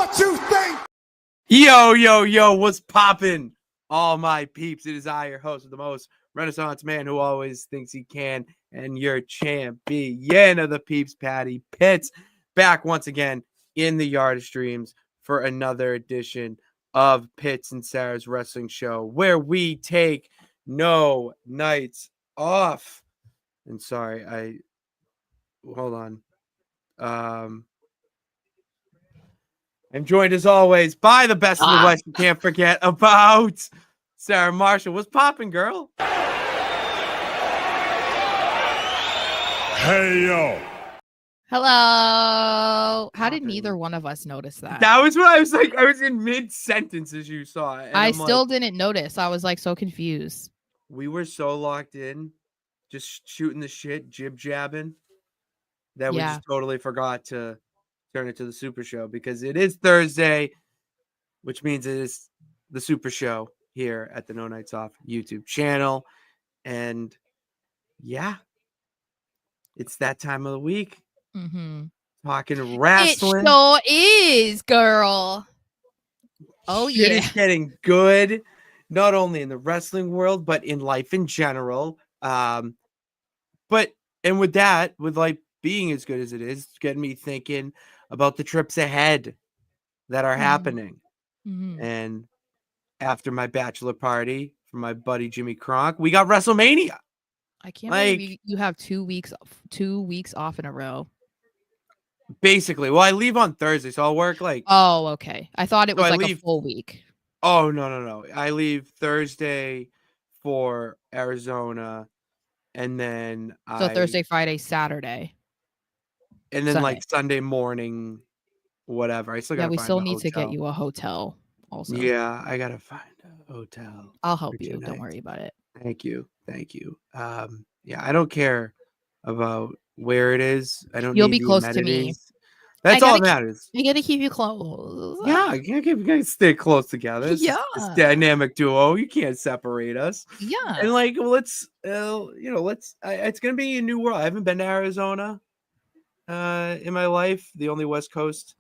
what you think. Yo, what's poppin'? All my peeps, it is I, your host of the most Renaissance man who always thinks he can, and your champion of the peeps, Patty Pitts, back once again in the Yard of Streams for another edition of Pitts and Sara's Wrestling Show, where we take no nights off. And sorry, hold on. I'm joined as always by the best in the West. You can't forget about Sara Marshall. What's poppin', girl? Hey, yo. Hello. How did neither one of us notice that? That was what I was like. I was in mid-sentence as you saw it. I still didn't notice. I was like so confused. We were so locked in, just shooting the shit, jib-jabbing, that we just totally forgot to turn it to the Super Show because it is Thursday, which means it is the Super Show here at the No Nights Off YouTube channel. And yeah, it's that time of the week. Talking wrestling. It sure is, girl. Oh, Shit yeah. is getting good, not only in the wrestling world, but in life in general. And with that, with life being as good as it is, it's getting me thinking about the trips ahead that are happening. And after my bachelor party for my buddy Jimmy Kronk, we got WrestleMania. I can't believe you have 2 weeks off in a row. Basically, well, I leave on Thursday, so I'll work like. Oh, okay. I thought it was a full week. Oh, no. I leave Thursday for Arizona, and then Thursday, Friday, Saturday. And then Sunday. Like Sunday morning, whatever. I still gotta we still need to get you a hotel also. Yeah, I gotta find a hotel. I'll help you. Don't worry about it. Thank you. Yeah, I don't care about where it is. I don't. You'll be close to me. That's all that matters. I gotta keep you close. Yeah, you gotta stay close together. This dynamic duo. You can't separate us. Yeah. And like, let's. It's gonna be a new world. I haven't been to Arizona in my life. The only West Coast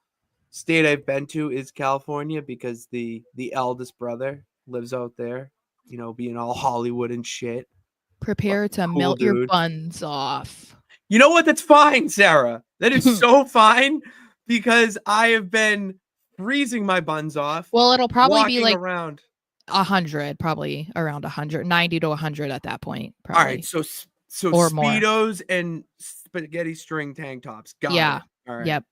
state I've been to is California because the eldest brother lives out there, being all Hollywood and shit. Prepare to melt your buns off. You know what? That's fine, Sara. That is so fine because I have been freezing my buns off. Well, it'll probably be like around 100, probably around 100, 90 to 100 at that point. Probably. All right, so or Speedos more. And spaghetti string tank tops. Got it. All right. Yep.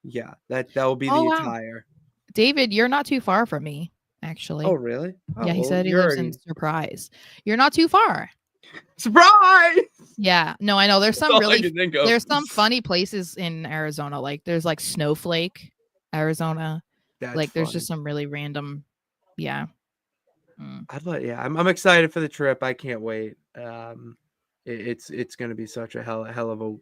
Yeah, that will be the attire. David, you're not too far from me, actually. Oh, really? Oh, yeah, he said he lives in Surprise. You're not too far. Surprise! Yeah, no, I know. There's some there's some funny places in Arizona. Like there's like Snowflake, Arizona. That's like there's funny. just some really random. Yeah. I'm excited for the trip. I can't wait. It's gonna be such a hell of a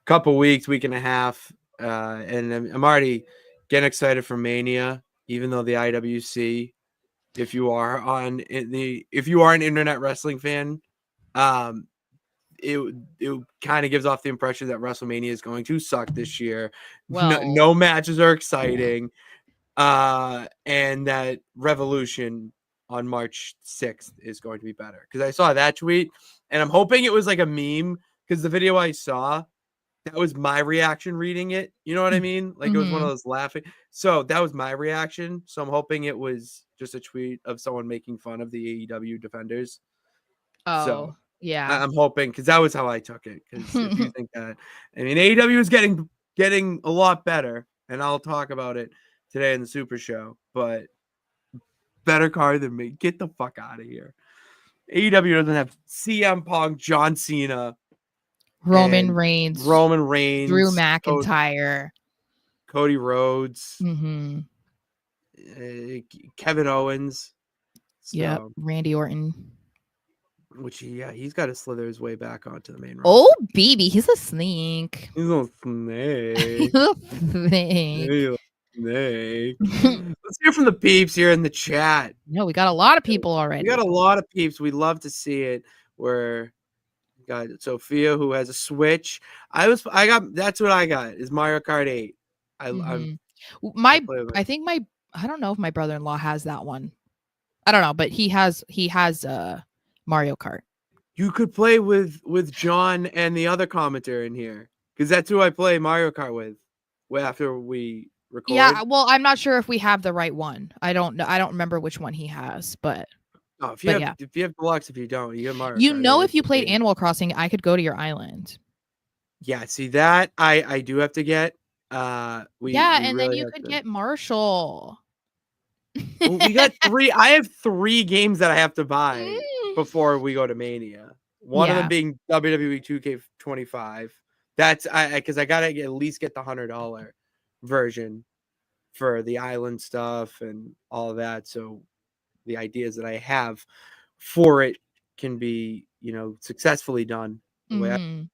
couple weeks, week and a half. And I'm already getting excited for Mania, even though the IWC, if you are an internet wrestling fan, it kind of gives off the impression that WrestleMania is going to suck this year. Well, no matches are exciting. And that Revolution on March 6th is going to be better. Because I saw that tweet and I'm hoping it was like a meme because the video I saw, that was my reaction reading it. You know what I mean? Like it was one of those laughing. So that was my reaction. So I'm hoping it was just a tweet of someone making fun of the AEW defenders. Oh, so yeah. I'm hoping because that was how I took it. Because if you think that, I mean, AEW is getting a lot better, and I'll talk about it today in the Super Show. But better card than me. Get the fuck out of here. AEW doesn't have CM Punk, John Cena, Roman Reigns, Drew McIntyre, Cody Rhodes, Kevin Owens. Yeah, Randy Orton. Which he's got to slither his way back onto the main roster. Oh, baby, he's a snake. He's a snake. Snake. Let's hear from the peeps here in the chat. No, we got a lot of people already. We got a lot of peeps. We'd love to see it. Where got Sophia who has a Switch. That's what I got is Mario Kart 8. I'm I think I don't know if my brother-in-law has that one. I don't know, but he has Mario Kart. You could play with John and the other commentator in here, because that's who I play Mario Kart with after we record. Yeah, well, I'm not sure if we have the right one. I don't know. I don't remember which one he has, but if you have deluxe, if you don't, you get Mario Kart. If you played Animal Crossing, I could go to your island. Yeah, see that I do have to get. And then you could get Marshall. We got 3. I have 3 games that I have to buy before we go to Mania. One of them being WWE 2K25. That's because I gotta at least get the $100 version for the island stuff and all of that. So the ideas that I have for it can be, successfully done. And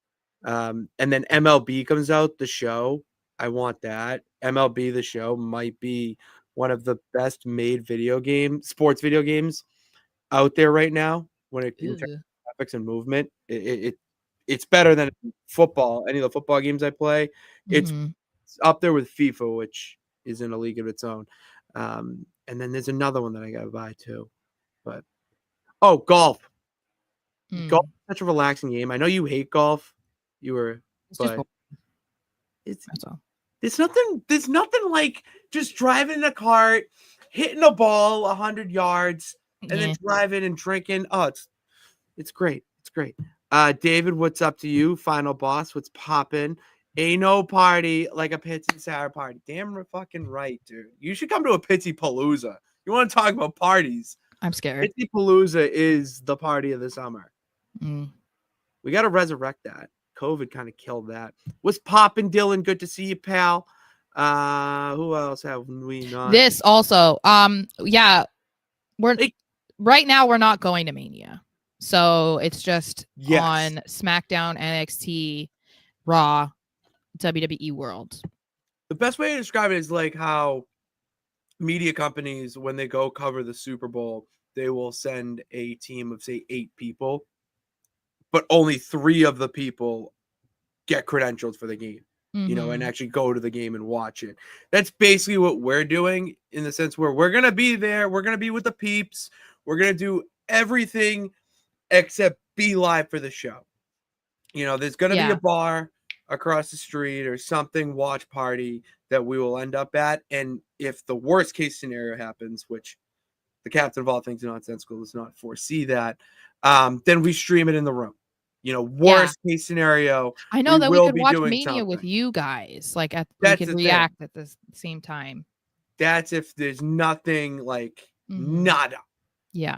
then MLB comes out, the show. I want that. MLB the show might be one of the best made sports video games out there right now when it comes to graphics and movement. It's better than football. Any of the football games I play, it's up there with FIFA, which is in a league of its own. And then there's another one that I gotta buy too. But golf. Golf is such a relaxing game. I know you hate golf. There's nothing like just driving in a cart, hitting a ball 100 yards, and then driving and drinking. Oh, it's great. It's great. David, what's up to you? Final boss, what's popping? Ain't no party like a Pitsy Sara party. Damn fucking right, dude. You should come to a Pitsy Palooza. You want to talk about parties? I'm scared. Pitsy Palooza is the party of the summer. We got to resurrect that. COVID kind of killed that. What's poppin', Dylan? Good to see you, pal. Who else have we not? This also, right now we're not going to Mania, so it's just on SmackDown, NXT, Raw, WWE World. The best way to describe it is like how media companies, when they go cover the Super Bowl, they will send a team of say 8 people. But only 3 of the people get credentials for the game, and actually go to the game and watch it. That's basically what we're doing, in the sense where we're going to be there. We're going to be with the peeps. We're going to do everything except be live for the show. There's going to be a bar across the street or something, watch party that we will end up at. And if the worst case scenario happens, which the captain of all things nonsensical does not foresee that, then we stream it in the room. Worst case scenario. I know that we could watch Mania with you guys. Like we could react at the same time. That's if there's nothing like nada. Yeah.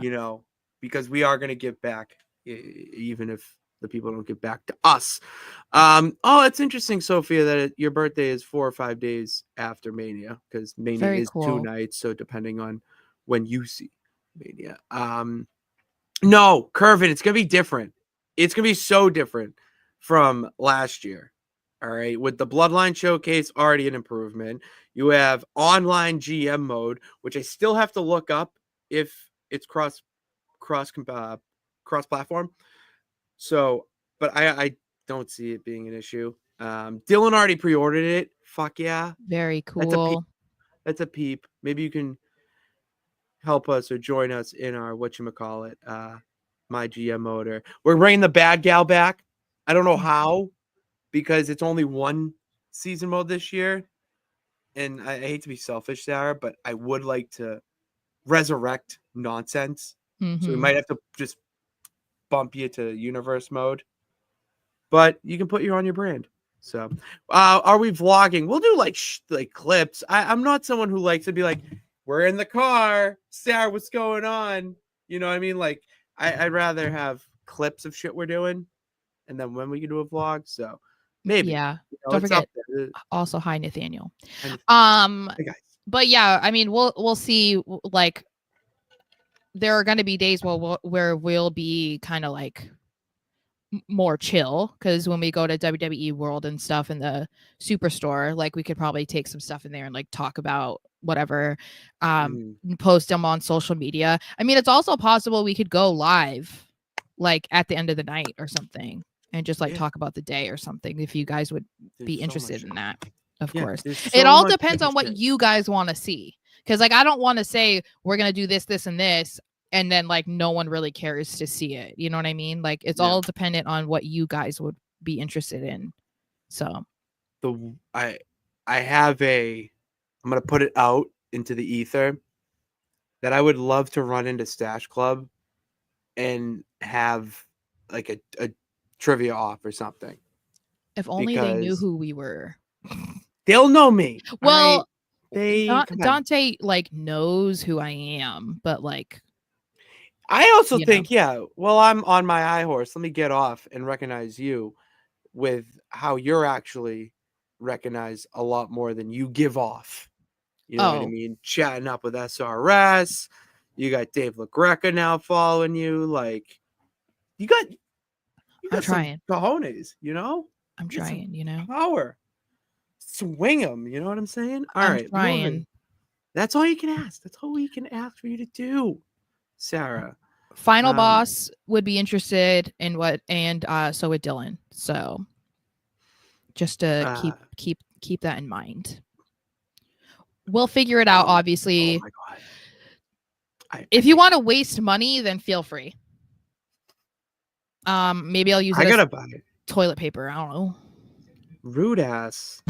Because we are going to give back, even if the people don't give back to us. It's interesting, Sophia, that your birthday is 4 or 5 days after Mania, because Mania is 2 nights. So depending on when you see Mania. No, Curvin, it's going to be different. It's going to be so different from last year. All right. With the Bloodline Showcase, already an improvement. You have online GM mode, which I still have to look up if it's cross platform. So, but I don't see it being an issue. Dylan already pre-ordered it. Fuck yeah. Very cool. That's a peep. Maybe you can help us or join us in our whatchamacallit, my GM mode. We're bringing the bad gal back. I don't know how, because it's only 1 season mode this year. And I hate to be selfish, Sarah, but I would like to resurrect nonsense. So we might have to just bump you to universe mode. But you can put you on your brand. So are we vlogging? We'll do like clips. I'm not someone who likes to be like, we're in the car. Sarah, what's going on? You know what I mean? Like, I'd rather have clips of shit we're doing, and then when we can do a vlog. So maybe. Yeah. Don't forget. Also, hi Nathaniel. Hey guys. But yeah, I mean, we'll see. Like, there are going to be days where we'll be kind of like more chill, because when we go to WWE World and stuff in the Superstore, like we could probably take some stuff in there and like talk about whatever, post them on social media. I mean, it's also possible we could go live like at the end of the night or something and just like talk about the day or something, if you guys would be interested in that. Of course. It all depends on what you guys want to see. Because, like, I don't want to say we're going to do this, this, and this, and then, like, no one really cares to see it. You know what I mean? Like, it's all dependent on what you guys would be interested in. So. I'm going to put it out into the ether that I would love to run into Stash Club and have, like, a trivia off or something. If only they knew who we were. They'll know me. Well, Dante like knows who I am, but like I also think, well, I'm on my high horse. Let me get off and recognize you with how you're actually recognized a lot more than you give off. You know what I mean? Chatting up with SRS. You got Dave LaGreca now following you. Like, you got I'm trying. Some cojones, you know? I'm trying, you know? Power. Swing them, you know what I'm saying? All right, trying. Lauren, that's all you can ask. That's all we can ask for you to do, Sarah. Final Boss would be interested in what, and so would Dylan. So just to keep that in mind. We'll figure it out, obviously. Oh my God. If you want to waste money, then feel free. Maybe I'll use it as buy it. Toilet paper. I don't know. Rude ass.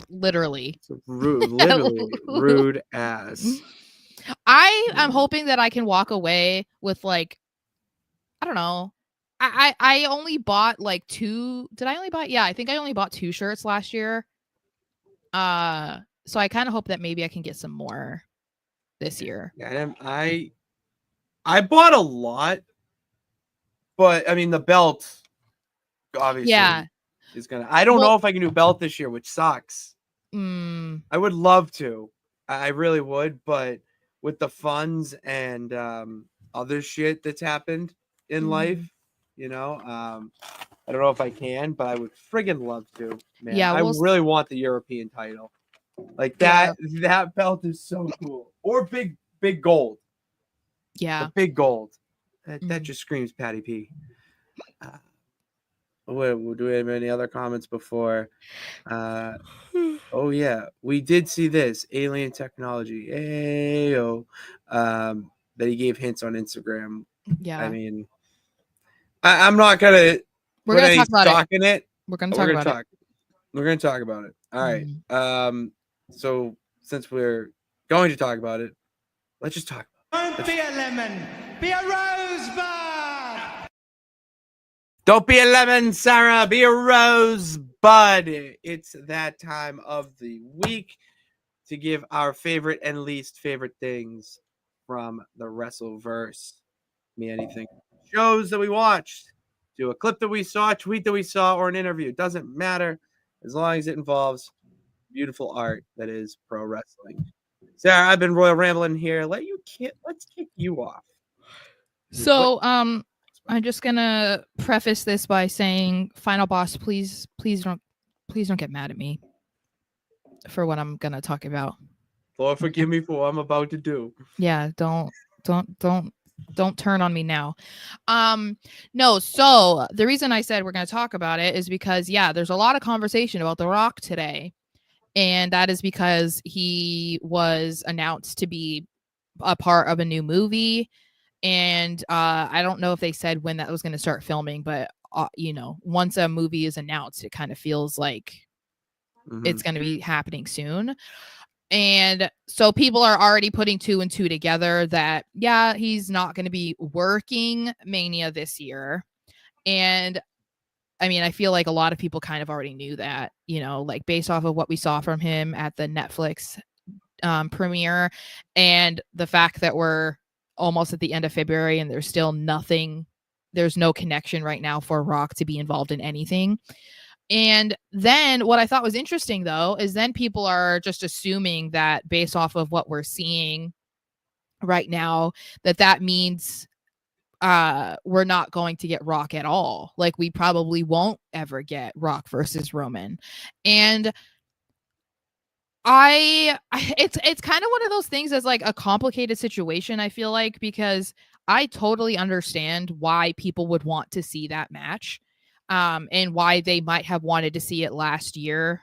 Literally. Literally rude ass. I am hoping that I can walk away with, like, I don't know. I only bought like 2. Did I only buy? Yeah, I think I only bought 2 shirts last year. So I kind of hope that maybe I can get some more this year. Yeah, I bought a lot, but I mean the belt obviously is gonna. I don't know if I can do belt this year, which sucks. I would love to. I really would, but with the funds and other shit that's happened in life, you know, I don't know if I can, but I would friggin' love to. Man, I really want the European title. Like that belt is so cool. Or big gold. Yeah. The big gold. That just screams Patty P. Do we have any other comments before? Oh yeah, we did see this alien technology. Ayo. That he gave hints on Instagram. Yeah. I mean, I'm not gonna. We're gonna talk about it. We're gonna talk about it. We're gonna talk about it. All right. So since we're going to talk about it, let's just talk about it. Don't be a lemon, be a rosebud. Don't be a lemon, Sarah. Be a rosebud. It's that time of the week to give our favorite and least favorite things from the Wrestleverse. Me, anything. Shows that we watched, to a clip that we saw, a tweet that we saw, or an interview. It doesn't matter as long as it involves beautiful art that is pro wrestling. Sarah, I've been Royal Rambling here. Let's kick you off. So, I'm just gonna preface this by saying, Final Boss, please don't get mad at me for what I'm gonna talk about. Lord, forgive me for what I'm about to do. Yeah, don't turn on me now. No, so the reason I said we're gonna talk about it is because there's a lot of conversation about The Rock today. And that is because he was announced to be a part of a new movie. And I don't know if they said when that was going to start filming, but, you know, once a movie is announced, it kind of feels like it's going to be happening soon. And so people are already putting 2 and 2 together that, he's not going to be working Mania this year. And I mean, I feel like a lot of people kind of already knew that, you know, like based off of what we saw from him at the Netflix premiere, and the fact that we're almost at the end of February and there's still nothing, there's no connection right now for Rock to be involved in anything. And then what I thought was interesting, though, is then people are just assuming that based off of what we're seeing right now, that means we're not going to get Rock at all. Like, we probably won't ever get Rock versus Roman. And it's kind of one of those things that's like a complicated situation, I feel like, because I totally understand why people would want to see that match, and why they might have wanted to see it last year,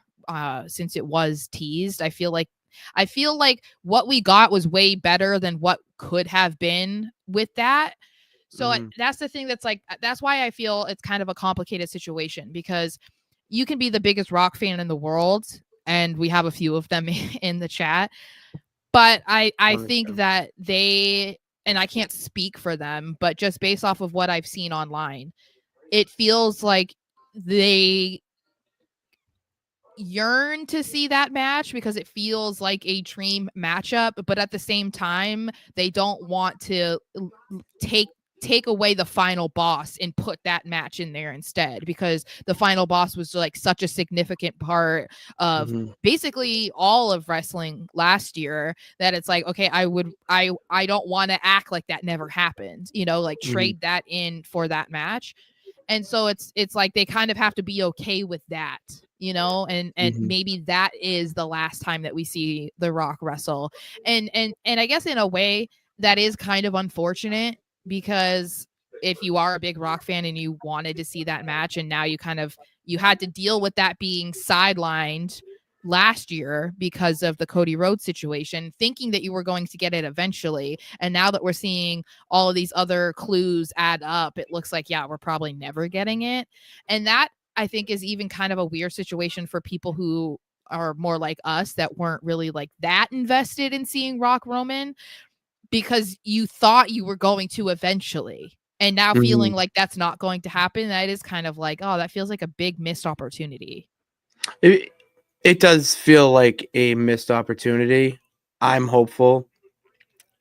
since it was teased. I feel like what we got was way better than what could have been with that. So that's the thing that's why I feel it's kind of a complicated situation, because you can be the biggest Rock fan in the world, and we have a few of them in the chat. But I think that and I can't speak for them, but just based off of what I've seen online, it feels like they yearn to see that match because it feels like a dream matchup, but at the same time, they don't want to take away the final boss and put that match in there instead, because the final boss was like such a significant part of basically all of wrestling last year, that it's like, okay, I don't want to act like that never happened, like trade that in for that match. And so it's like they kind of have to be okay with that, and maybe that is the last time that we see The Rock wrestle. And I guess in a way that is kind of unfortunate, because if you are a big Rock fan and you wanted to see that match, and now you had to deal with that being sidelined last year because of the Cody Rhodes situation, thinking that you were going to get it eventually. And now that we're seeing all of these other clues add up, it looks like, yeah, we're probably never getting it. And that, I think, is even kind of a weird situation for people who are more like us, that weren't really like that invested in seeing Rock Roman, because you thought you were going to eventually, and now feeling like that's not going to happen. That is kind of like, oh, that feels like a big missed opportunity. It does feel like a missed opportunity. I'm hopeful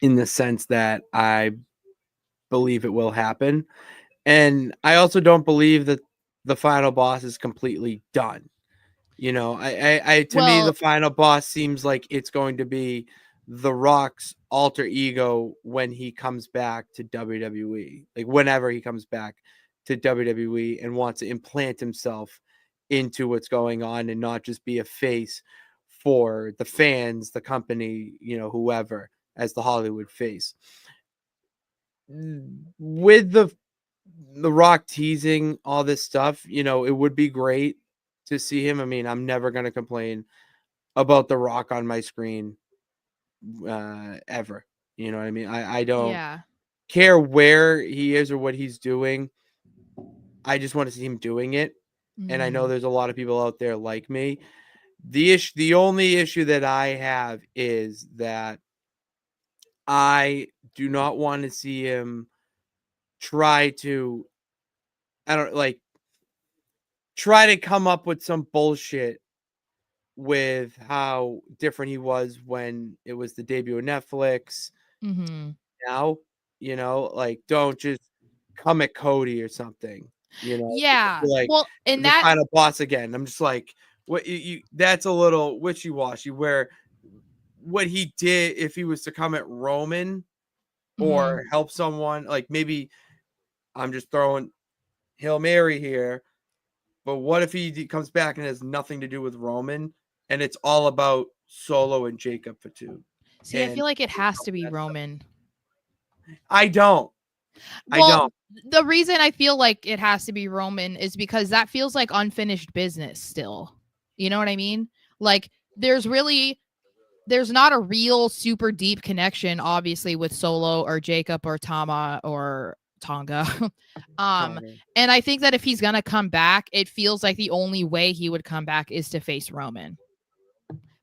in the sense that I believe it will happen. And I also don't believe that the final boss is completely done. To me, the final boss seems like it's going to be The Rock's alter ego when he comes back to WWE, like whenever he comes back to WWE and wants to implant himself into what's going on and not just be a face for the fans, the company, whoever, as the Hollywood face. With the Rock teasing all this stuff, it would be great to see him. I mean, I'm never going to complain about The Rock on my screen ever. You know what I mean? I don't care where he is or what he's doing. I just want to see him doing it. And I know there's a lot of people out there like me. The only issue that I have is that I do not want to see him try to come up with some bullshit with how different he was when it was the debut of Netflix. Now, don't just come at Cody or something, Yeah. like, well, and the final boss again. I'm just like, what that's a little wishy-washy, where what he did, if he was to come at Roman or help someone, like maybe I'm just throwing Hail Mary here, but what if he comes back and has nothing to do with Roman, and it's all about Solo and Jacob Fatu? See, I feel like it has to be Roman. I don't. The reason I feel like it has to be Roman is because that feels like unfinished business still. You know what I mean? Like, there's not a real super deep connection, obviously, with Solo or Jacob or Tama or Tonga. And I think that if he's gonna come back, it feels like the only way he would come back is to face Roman,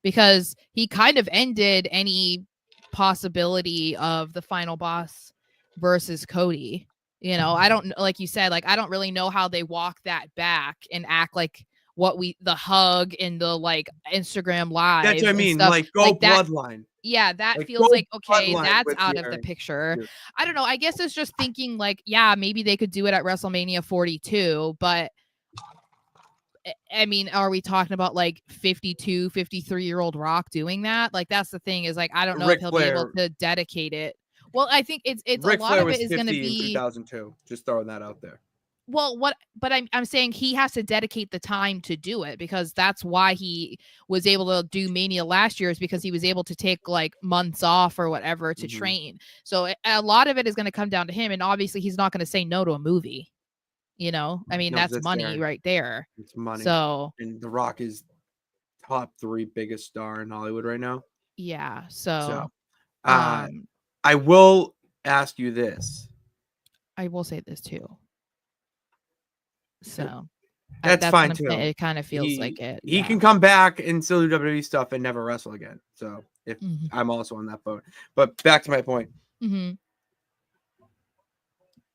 because he kind of ended any possibility of the final boss versus Cody. I don't, like you said, like, I don't really know how they walk that back and act like the hug and the like Instagram live. That's what I mean. Stuff, like, go like that, Bloodline. Yeah, that feels like, okay, that's out of the picture. Yeah. I don't know. I guess it's just thinking like, yeah, maybe they could do it at WrestleMania 42, but I mean, are we talking about like 52, 53-year-old Rock doing that? Like, that's the thing, is like, I don't know if he'll be able to dedicate it. Well, I think it's Ric a lot Flair of it was is going to be 2002. Just throwing that out there. Well, but I'm saying he has to dedicate the time to do it, because that's why he was able to do Mania last year, is because he was able to take like months off or whatever to train. So a lot of it is going to come down to him, and obviously he's not going to say no to a movie. I mean, that's money right there. It's money. So, and The Rock is top 3 biggest star in Hollywood right now. Yeah. So I will ask you this. I will say this too. So that's fine too. It kind of feels like it. He can come back and still do WWE stuff and never wrestle again. So if I'm also on that boat. But back to my point.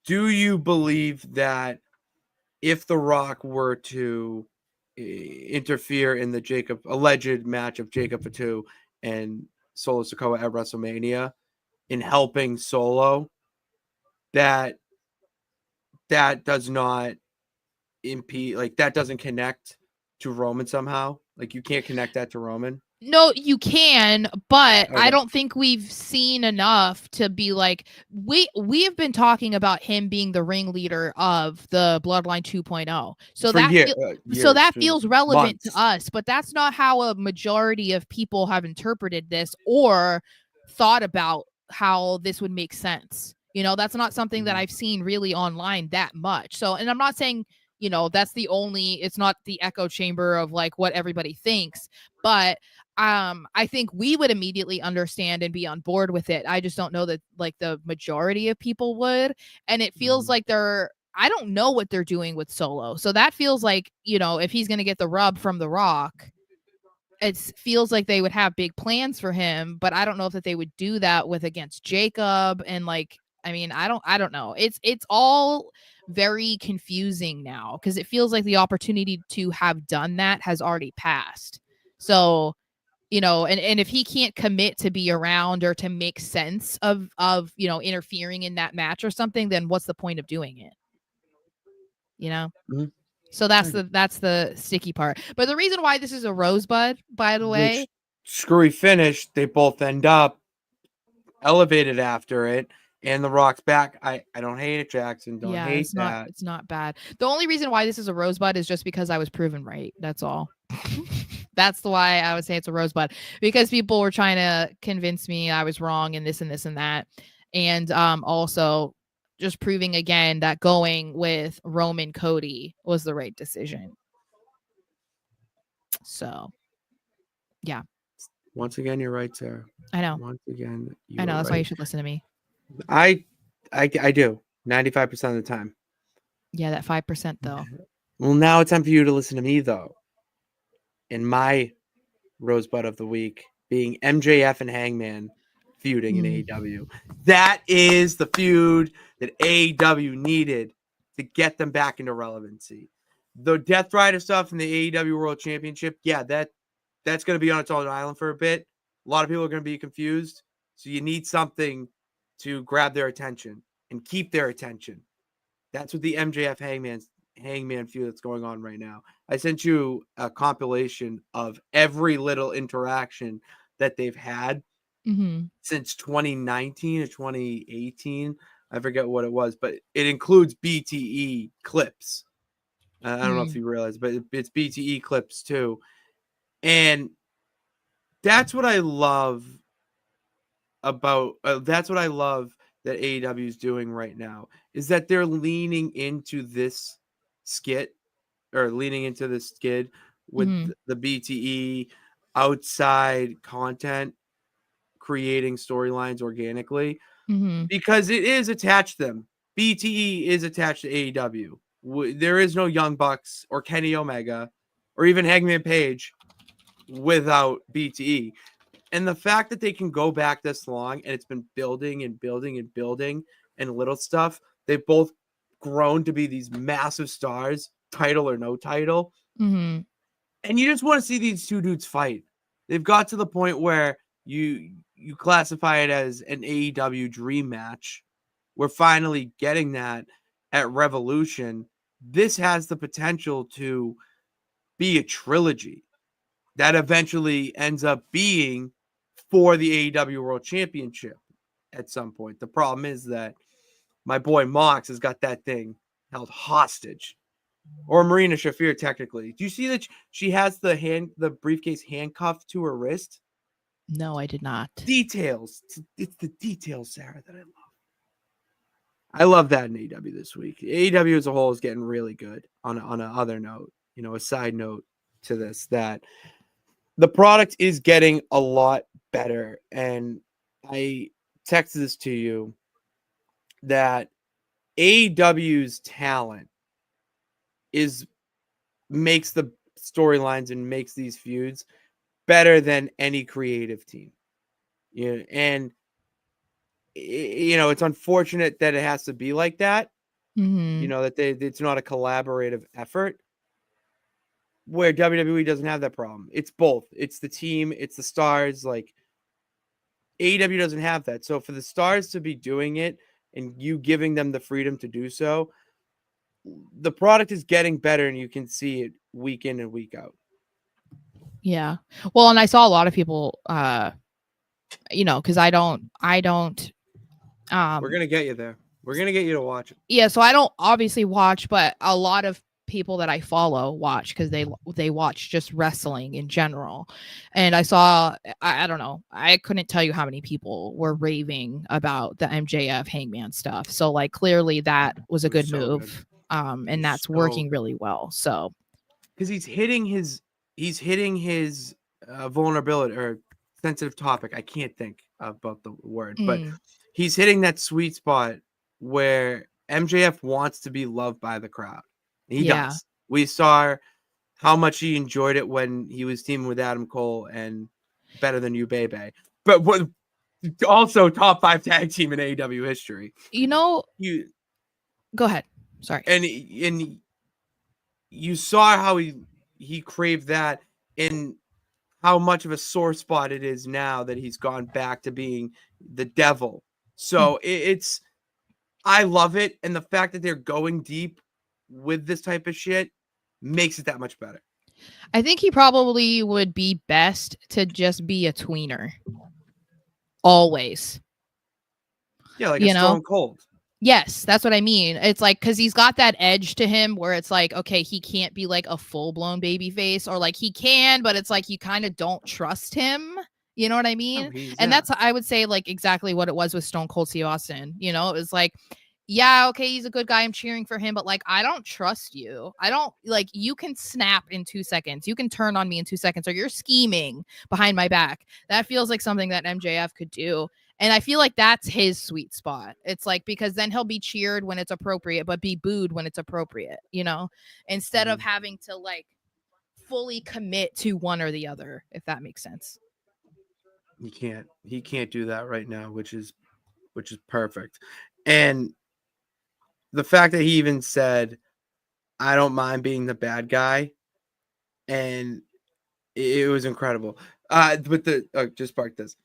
Do you believe that if The Rock were to interfere in the alleged match of Jacob Fatu and Solo Sikoa at WrestleMania in helping Solo, that does not impede, like that doesn't connect to Roman somehow? Like you can't connect that to Roman? No, you can, but okay. I don't think we've seen enough to be like, we have been talking about him being the ringleader of the Bloodline 2.0. So that feels relevant to us, but that's not how a majority of people have interpreted this or thought about how this would make sense. You know, that's not something that I've seen really online that much. So, and I'm not saying, you know, that's it's not the echo chamber of like what everybody thinks, but I think we would immediately understand and be on board with it. I just don't know that like the majority of people would. And it feels like I don't know what they're doing with Solo. So that feels like, you know, if he's going to get the rub from The Rock, it feels like they would have big plans for him, but I don't know if that they would do that against Jacob. And like, I mean, I don't know. It's all very confusing now because it feels like the opportunity to have done that has already passed. So, you know, and if he can't commit to be around or to make sense of, you know, interfering in that match or something, then what's the point of doing it? You know? So that's the sticky part. But the reason why this is a rosebud, by the way, screwy finish, they both end up elevated after it. And The Rock's back. I don't hate it, Jackson. Don't hate that. It's not bad. The only reason why this is a rosebud is just because I was proven right. That's all. That's why I would say it's a rosebud, because people were trying to convince me I was wrong in this and this and that. And also just proving again that going with Roman Cody was the right decision. So, yeah. Once again, you're right, Sarah. I know. Once again, I know. That's why you should listen to me. I do 95% of the time. Yeah, that 5% though. Well, now it's time for you to listen to me though. In my rosebud of the week being MJF and Hangman feuding in AEW. That is the feud that AEW needed to get them back into relevancy. The Death Rider stuff in the AEW World Championship, yeah, that's going to be on its own island for a bit. A lot of people are going to be confused. So you need something to grab their attention and keep their attention. That's what the MJF Hangman feud that's going on right now. I sent you a compilation of every little interaction that they've had since 2019 or 2018. I forget what it was, but it includes BTE clips. I don't know if you realize, but it's BTE clips too. And that's what I love about that AEW is doing right now, is that they're leaning into this skit with the BTE outside content, creating storylines organically because it is attached to them. BTE is attached to AEW. There is no Young Bucks or Kenny Omega or even Hangman Page without BTE. And the fact that they can go back this long and it's been building and building and building and little stuff, they've both grown to be these massive stars, title or no title. And you just want to see these two dudes fight. They've got to the point where you classify it as an AEW dream match. We're finally getting that at Revolution. This has the potential to be a trilogy that eventually ends up being for the AEW World Championship at some point. The problem is that my boy Mox has got that thing held hostage. Or Marina Shafir, technically. Do you see that she has the briefcase handcuffed to her wrist? No, I did not. Details. It's the details, Sarah, that I love. I love that in AEW this week. AEW as a whole is getting really good on a other note, a side note to this, that the product is getting a lot better, and I texted this to you that AEW's talent makes the storylines and makes these feuds better than any creative team. And it's unfortunate that it has to be like that. That it's not a collaborative effort. Where WWE doesn't have that problem. It's both. It's the team, it's the stars. Like AEW doesn't have that. So for the stars to be doing it and you giving them the freedom to do so, the product is getting better, and you can see it week in and week out. Yeah. Well, and I saw a lot of people, because I don't. We're gonna get you there. We're gonna get you to watch it. Yeah. So I don't obviously watch, but a lot of people that I follow watch because they watch just wrestling in general. And I saw, I don't know, I couldn't tell you how many people were raving about the MJF Hangman stuff. So like clearly that was a good move. And that's working really well. So because he's hitting his vulnerability or sensitive topic. I can't think about the word, but he's hitting that sweet spot where MJF wants to be loved by the crowd. He does. We saw how much he enjoyed it when he was teaming with Adam Cole and Better Than You, Baby. But also top 5 tag team in AEW history. Go ahead. Sorry. And you saw how he craved that, and how much of a sore spot it is now that he's gone back to being the devil. So I love it, and the fact that they're going deep with this type of shit makes it that much better. I think he probably would be best to just be a tweener. Always. Yeah, like a Stone Cold. Yes, that's what I mean. It's like, because he's got that edge to him where it's like, okay, he can't be like a full-blown baby face, or like he can, but it's like you kind of don't trust him. You know what I mean? And that's, I would say, like exactly what it was with Stone Cold Steve Austin. It was like, yeah, okay, he's a good guy, I'm cheering for him, but like, I don't trust you. I don't, like, you can snap in 2 seconds. You can turn on me in 2 seconds, or you're scheming behind my back. That feels like something that MJF could do. And I feel like that's his sweet spot. It's like, because then he'll be cheered when it's appropriate, but be booed when it's appropriate, instead of having to like fully commit to one or the other, if that makes sense. He can't do that right now, which is perfect. And the fact that he even said, I don't mind being the bad guy, and it was incredible. Just park this.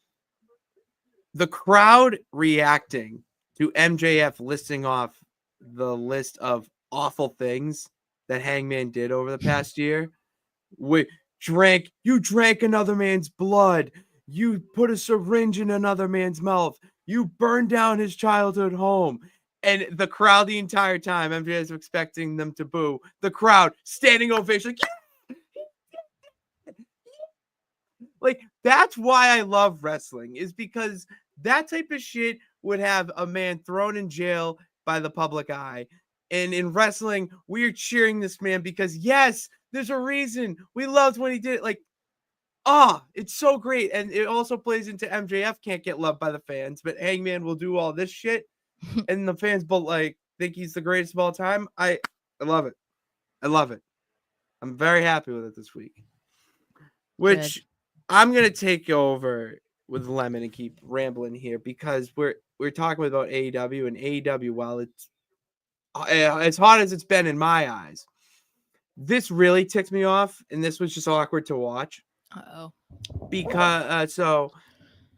The crowd reacting to MJF listing off the list of awful things that Hangman did over the past year. You drank another man's blood. You put a syringe in another man's mouth. You burned down his childhood home. And the crowd the entire time, MJF is expecting them to boo. The crowd standing ovation, like, yeah! Like, that's why I love wrestling, is because that type of shit would have a man thrown in jail by the public eye. And in wrestling, we're cheering this man because, yes, there's a reason. We loved when he did it. Like, it's so great. And it also plays into MJF can't get loved by the fans, but Hangman will do all this shit. And the fans think he's the greatest of all time. I love it. I love it. I'm very happy with it this week. Which Good. I'm going to take over with Lemon and keep rambling here, because we're talking about AEW, and AEW, while it's as hot as it's been in my eyes, this really ticked me off, and this was just awkward to watch. Because so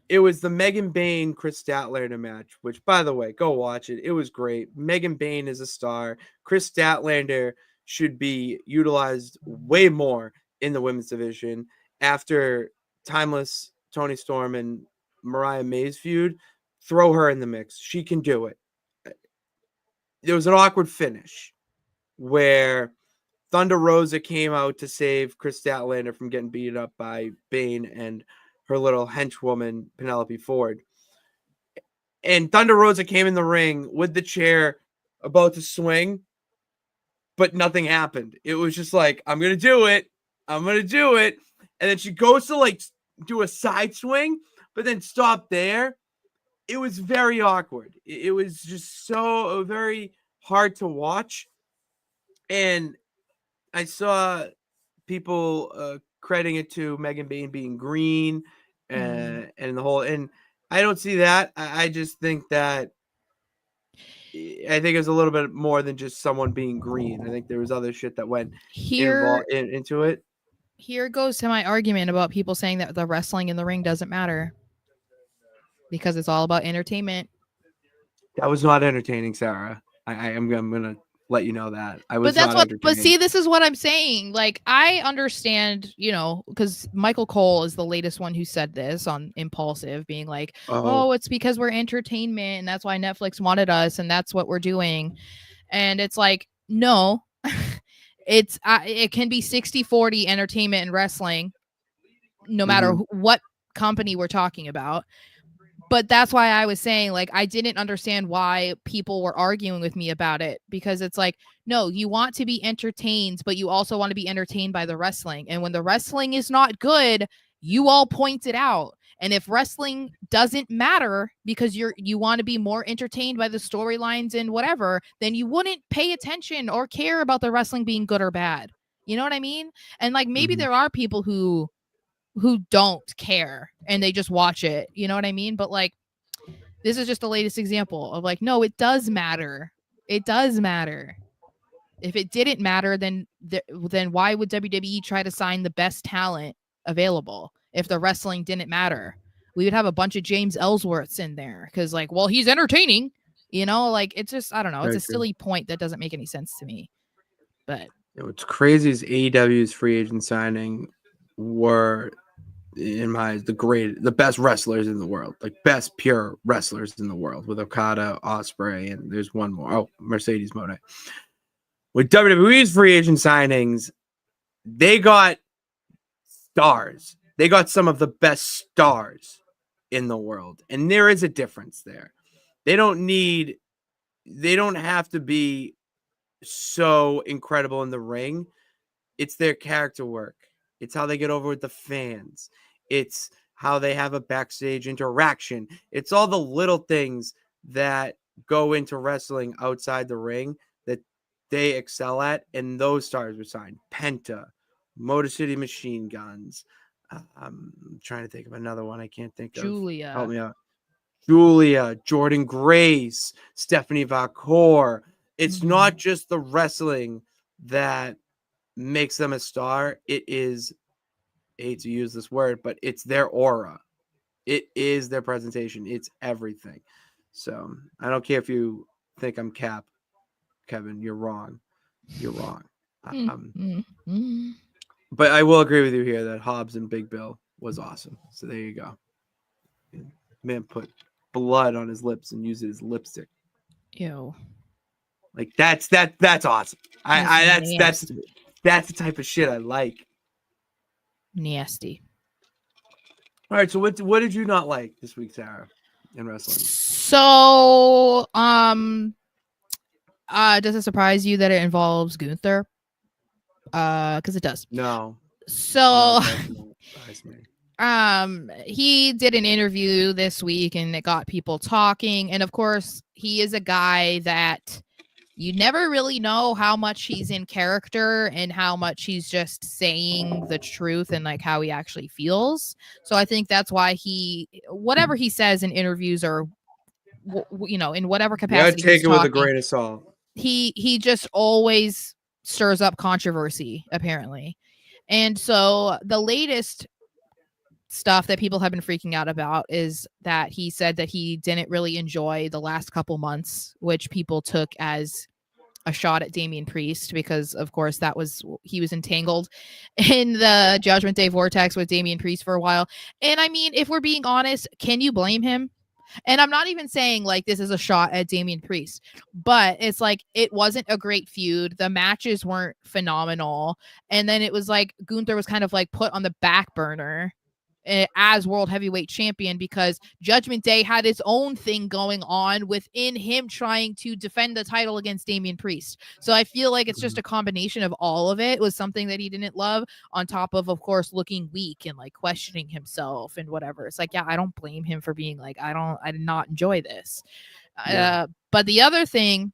it was the Megan Bayne Chris Statlander match, which, by the way, go watch it. It was great. Megan Bayne is a star. Chris Statlander should be utilized way more in the women's division after Timeless, Toni Storm, and Mariah May's feud. Throw her in the mix. She can do it. There was an awkward finish where Thunder Rosa came out to save Chris Statlander from getting beat up by Bayne and her little henchwoman, Penelope Ford. And Thunder Rosa came in the ring with the chair about to swing, but nothing happened. It was just like, I'm going to do it. I'm going to do it. and then she goes to like do a side swing, but then stop there. It was very awkward. It was just so very hard to watch. And I saw people crediting it to Megan Bain being green and the whole, and I don't see that. I just think that I think it was a little bit more than just someone being green. I think there was other shit that went into it. Here goes to my argument about people saying that the wrestling in the ring doesn't matter because it's all about entertainment. That was not entertaining, Sarah. I'm gonna let you know that. But see, this is what I'm saying. Like, I understand, because Michael Cole is the latest one who said this on Impulsive, being like, oh, it's because we're entertainment and that's why Netflix wanted us and that's what we're doing. And it's like, no, it can be 60-40 entertainment and wrestling, no matter what company we're talking about. But that's why I was saying, like, I didn't understand why people were arguing with me about it, because it's like, no, you want to be entertained, but you also want to be entertained by the wrestling. And when the wrestling is not good, you all point it out. And if wrestling doesn't matter because you want to be more entertained by the storylines and whatever, then you wouldn't pay attention or care about the wrestling being good or bad. You know what I mean? And like, maybe there are people who don't care and they just watch it, you know what I mean? But like, this is just the latest example of like, no, it does matter. It does matter. If it didn't matter, then why would WWE try to sign the best talent available if the wrestling didn't matter? We would have a bunch of James Ellsworths in there because like, well, he's entertaining, like, it's just, I don't know. It's a silly point that doesn't make any sense to me. But what's crazy is AEW's free agent signing were, in my eyes, the best wrestlers in the world, like best pure wrestlers in the world, with Okada, Ospreay, and there's one more. Mercedes Moné. With WWE's free agent signings, they got stars. They got some of the best stars in the world, and there is a difference there. They don't have to be so incredible in the ring. It's their character work. It's how they get over with the fans. It's how they have a backstage interaction. It's all the little things that go into wrestling outside the ring that they excel at. And those stars were signed. Penta, Motor City Machine Guns. I'm trying to think of another one. I can't think of. Julia. Help me out. Julia, Jordan Grace, Stephanie Valcour. It's not just the wrestling that makes them a star. It is, I hate to use this word, but it's their aura. It is their presentation. It's everything. So I don't care if you think I'm cap, Kevin. You're wrong. You're wrong. But I will agree with you here that Hobbs and Big Bill was awesome. So there you go. Man put blood on his lips and used it as lipstick. Ew. Like that's awesome. That's the type of shit I like. Nasty. All right, so what did you not like this week, Sarah, in wrestling? So, does it surprise you that it involves Gunther? Because it does. No. So, he did an interview this week and it got people talking. And of course, he is a guy that you never really know how much he's in character and how much he's just saying the truth and like how he actually feels. So I think that's why whatever he says in interviews or, in whatever capacity, take it with a grain of salt. He just always stirs up controversy, apparently. And so the latest stuff that people have been freaking out about is that he said that he didn't really enjoy the last couple months, which people took as a shot at Damian Priest because, of course, he was entangled in the Judgment Day vortex with Damian Priest for a while. And I mean, if we're being honest, can you blame him? And I'm not even saying like this is a shot at Damian Priest, but it's like it wasn't a great feud. The matches weren't phenomenal. And then it was like Gunther was kind of like put on the back burner. as world heavyweight champion, because Judgment Day had its own thing going on within him trying to defend the title against Damian Priest. So I feel like it's just a combination of all of it. It was something that he didn't love, on top of course, looking weak and like questioning himself and whatever. It's like, yeah, I don't blame him for being like, I did not enjoy this. But the other thing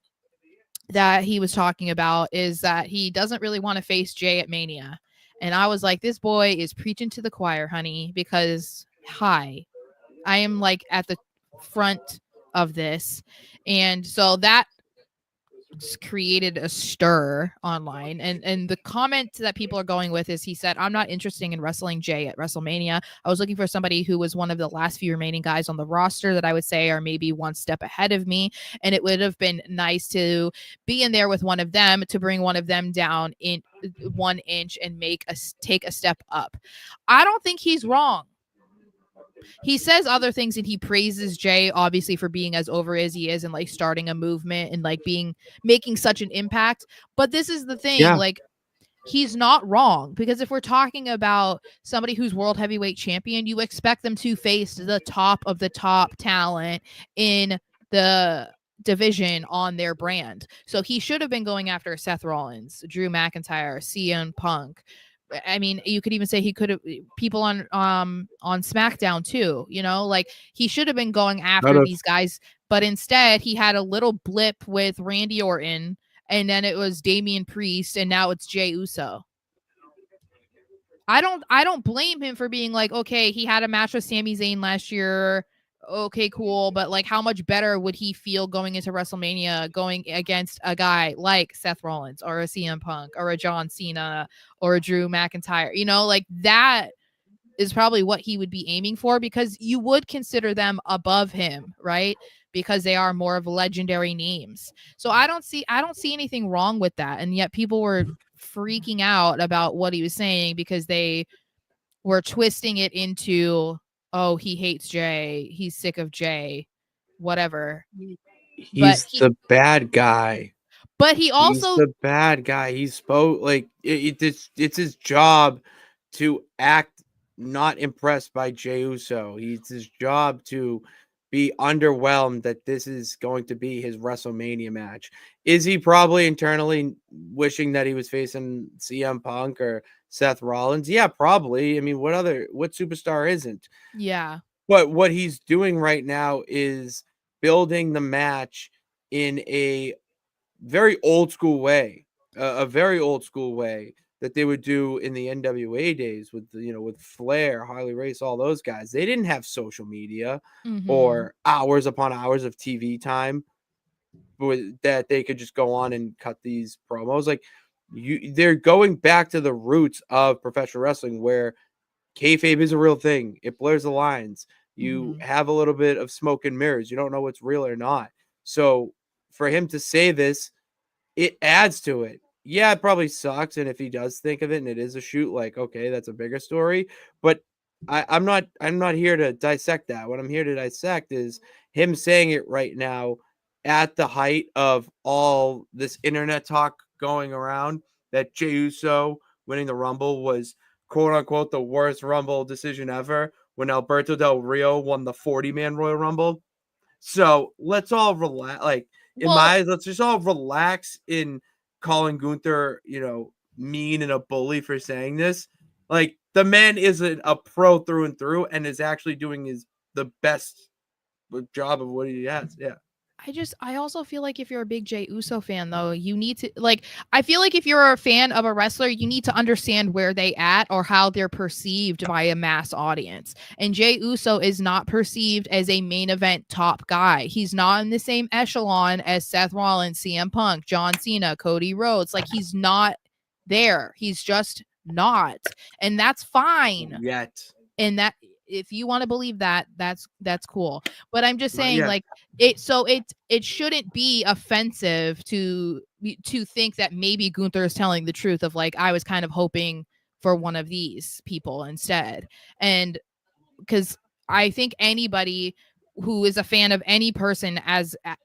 that he was talking about is that he doesn't really want to face Jay at Mania. And I was like, this boy is preaching to the choir, honey, because I am like at the front of this. And so that created a stir online, and the comment that people are going with is, he said, I'm not interested in wrestling Jay at WrestleMania. I was looking for somebody who was one of the last few remaining guys on the roster that I would say are maybe one step ahead of me, and it would have been nice to be in there with one of them, to bring one of them down in 1 inch and take a step up. I don't think he's wrong. He says other things, and he praises Jay obviously for being as over as he is and like starting a movement and like making such an impact. But this is the thing, like, he's not wrong, because if we're talking about somebody who's world heavyweight champion, you expect them to face the top of the top talent in the division on their brand. So he should have been going after Seth Rollins, Drew McIntyre, CM Punk. I mean, you could even say he could have people on SmackDown too, you know, like he should have been going after these guys, but instead he had a little blip with Randy Orton, and then it was Damian Priest, and now it's Jey Uso. I don't blame him for being like, okay, he had a match with Sami Zayn last year. Okay, cool. But like, how much better would he feel going into WrestleMania, going against a guy like Seth Rollins or a CM Punk or a John Cena or a Drew McIntyre? You know, like that is probably what he would be aiming for, because you would consider them above him, right? Because they are more of legendary names. So I don't see anything wrong with that. And yet people were freaking out about what he was saying, because they were twisting it into, oh, he hates Jay, he's sick of Jay, whatever. He's the bad guy. But he's the bad guy. He spoke like it's his job to act not impressed by Jey Uso. It's his job to be underwhelmed that this is going to be his WrestleMania match. Is he probably internally wishing that he was facing CM Punk or Seth Rollins? Yeah, probably. I mean, what superstar isn't? Yeah. But what he's doing right now is building the match in a very old school way, a very old school way that they would do in the NWA days with, with Flair, Harley Race, all those guys. They didn't have social media or hours upon hours of TV time that they could just go on and cut these promos. Like they're going back to the roots of professional wrestling, where kayfabe is a real thing. It blurs the lines. You have a little bit of smoke and mirrors. You don't know what's real or not. So for him to say this, it adds to it. Yeah, it probably sucks. And if he does think of it and it is a shoot, like, okay, that's a bigger story. But I'm not here to dissect that. What I'm here to dissect is him saying it right now at the height of all this internet talk going around that Jey Uso winning the Rumble was quote unquote the worst Rumble decision ever, when Alberto Del Rio won the 40-man Royal Rumble. So let's all relax. Like, in my eyes, let's just all relax in calling Gunther, mean and a bully for saying this. Like, the man isn't a pro through and through, and is actually doing the best job of what he has. Yeah. I also feel like if you're a big Jey Uso fan, though, you need to, like, I feel like if you're a fan of a wrestler, you need to understand where they at or how they're perceived by a mass audience. And Jey Uso is not perceived as a main event top guy. He's not in the same echelon as Seth Rollins, CM Punk, John Cena, Cody Rhodes. Like, he's not there. He's just not. And that's fine. Yet. And that, if you want to believe that, that's cool. But I'm just saying, like, it shouldn't be offensive to think that maybe Gunther is telling the truth of, like, I was kind of hoping for one of these people instead. And because I think anybody who is a fan of any person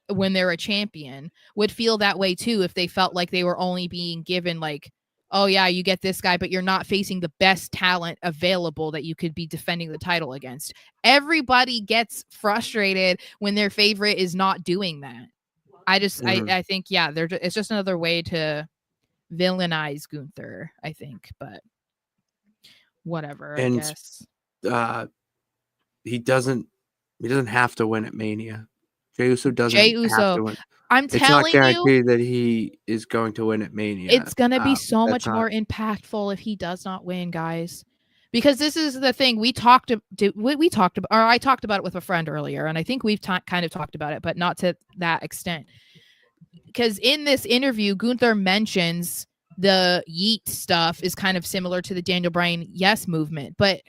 when they're a champion would feel that way too, if they felt like they were only being given like oh yeah, you get this guy, but you're not facing the best talent available that you could be defending the title against. Everybody gets frustrated when their favorite is not doing that. I think, yeah, it's just another way to villainize Gunther, I think, but whatever, I guess. He doesn't have to win at Mania. Jey Uso doesn't have to win. I'm telling you, it's not guaranteed that he is going to win at Mania. It's going to be so much more impactful if he does not win, guys. Because this is the thing we talked about, or I talked about it with a friend earlier, and I think we've kind of talked about it, but not to that extent. Because in this interview, Gunther mentions the yeet stuff is kind of similar to the Daniel Bryan yes movement, but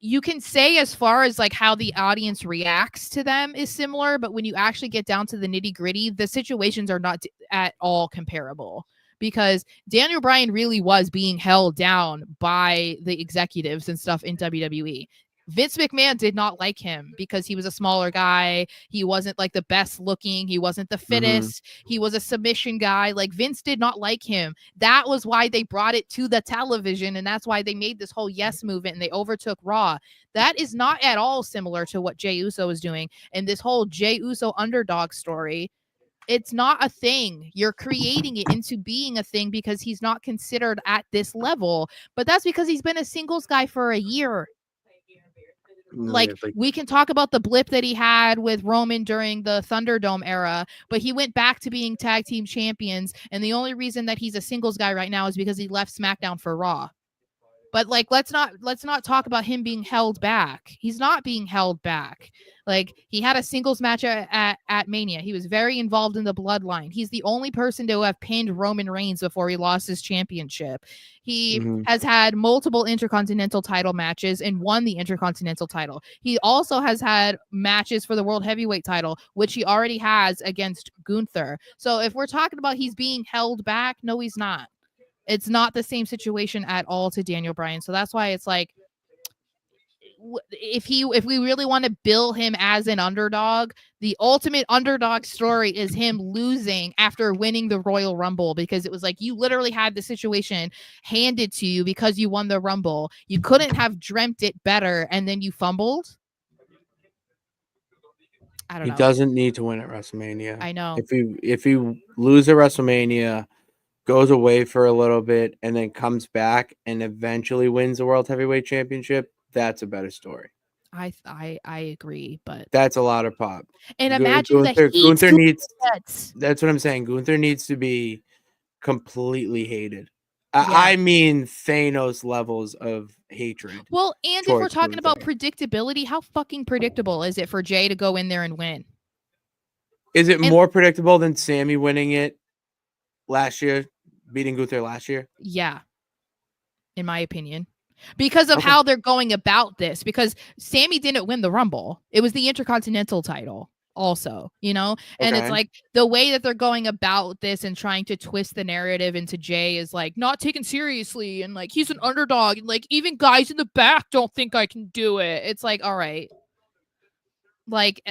you can say as far as like how the audience reacts to them is similar, but when you actually get down to the nitty gritty, the situations are not at all comparable, because Daniel Bryan really was being held down by the executives and stuff in WWE. Vince McMahon did not like him because he was a smaller guy. He wasn't like the best looking. He wasn't the fittest. He was a submission guy. Like, Vince did not like him. That was why they brought it to the television. And that's why they made this whole yes movement and they overtook Raw. That is not at all similar to what Jey Uso is doing. And this whole Jey Uso underdog story, it's not a thing. You're creating it into being a thing because he's not considered at this level. But that's because he's been a singles guy for a year. Like, we can talk about the blip that he had with Roman during the Thunderdome era, but he went back to being tag team champions. And the only reason that he's a singles guy right now is because he left SmackDown for Raw. But like, let's not talk about him being held back. He's not being held back. Like, he had a singles match at Mania. He was very involved in the bloodline. He's the only person to have pinned Roman Reigns before he lost his championship. He has had multiple Intercontinental title matches and won the Intercontinental title. He also has had matches for the World Heavyweight title, which he already has against Gunther. So if we're talking about he's being held back, no, he's not. It's not the same situation at all to Daniel Bryan. So that's why it's like, if we really want to bill him as an underdog, the ultimate underdog story is him losing after winning the Royal Rumble, because it was like, you literally had the situation handed to you because you won the Rumble. You couldn't have dreamt it better, and then you fumbled. I don't know. He doesn't need to win at WrestleMania. I know. If he lose at WrestleMania, goes away for a little bit, and then comes back and eventually wins the World Heavyweight Championship, that's a better story. I agree, but that's a lot of pop. And imagine Gunther needs. That's what I'm saying. Gunther needs to be completely hated. Yeah. I mean, Thanos levels of hatred. Well, and if we're talking about predictability, how fucking predictable is it for Jey to go in there and win? Is it more predictable than Sammy winning it last year, beating Gunther last year? Yeah, in my opinion. Because of how they're going about this. Because Sammy didn't win the Rumble. It was the Intercontinental title also, you know? And it's like, the way that they're going about this and trying to twist the narrative into Jey is like not taken seriously, and like, he's an underdog, and like, even guys in the back don't think I can do it. It's like, all right. Like,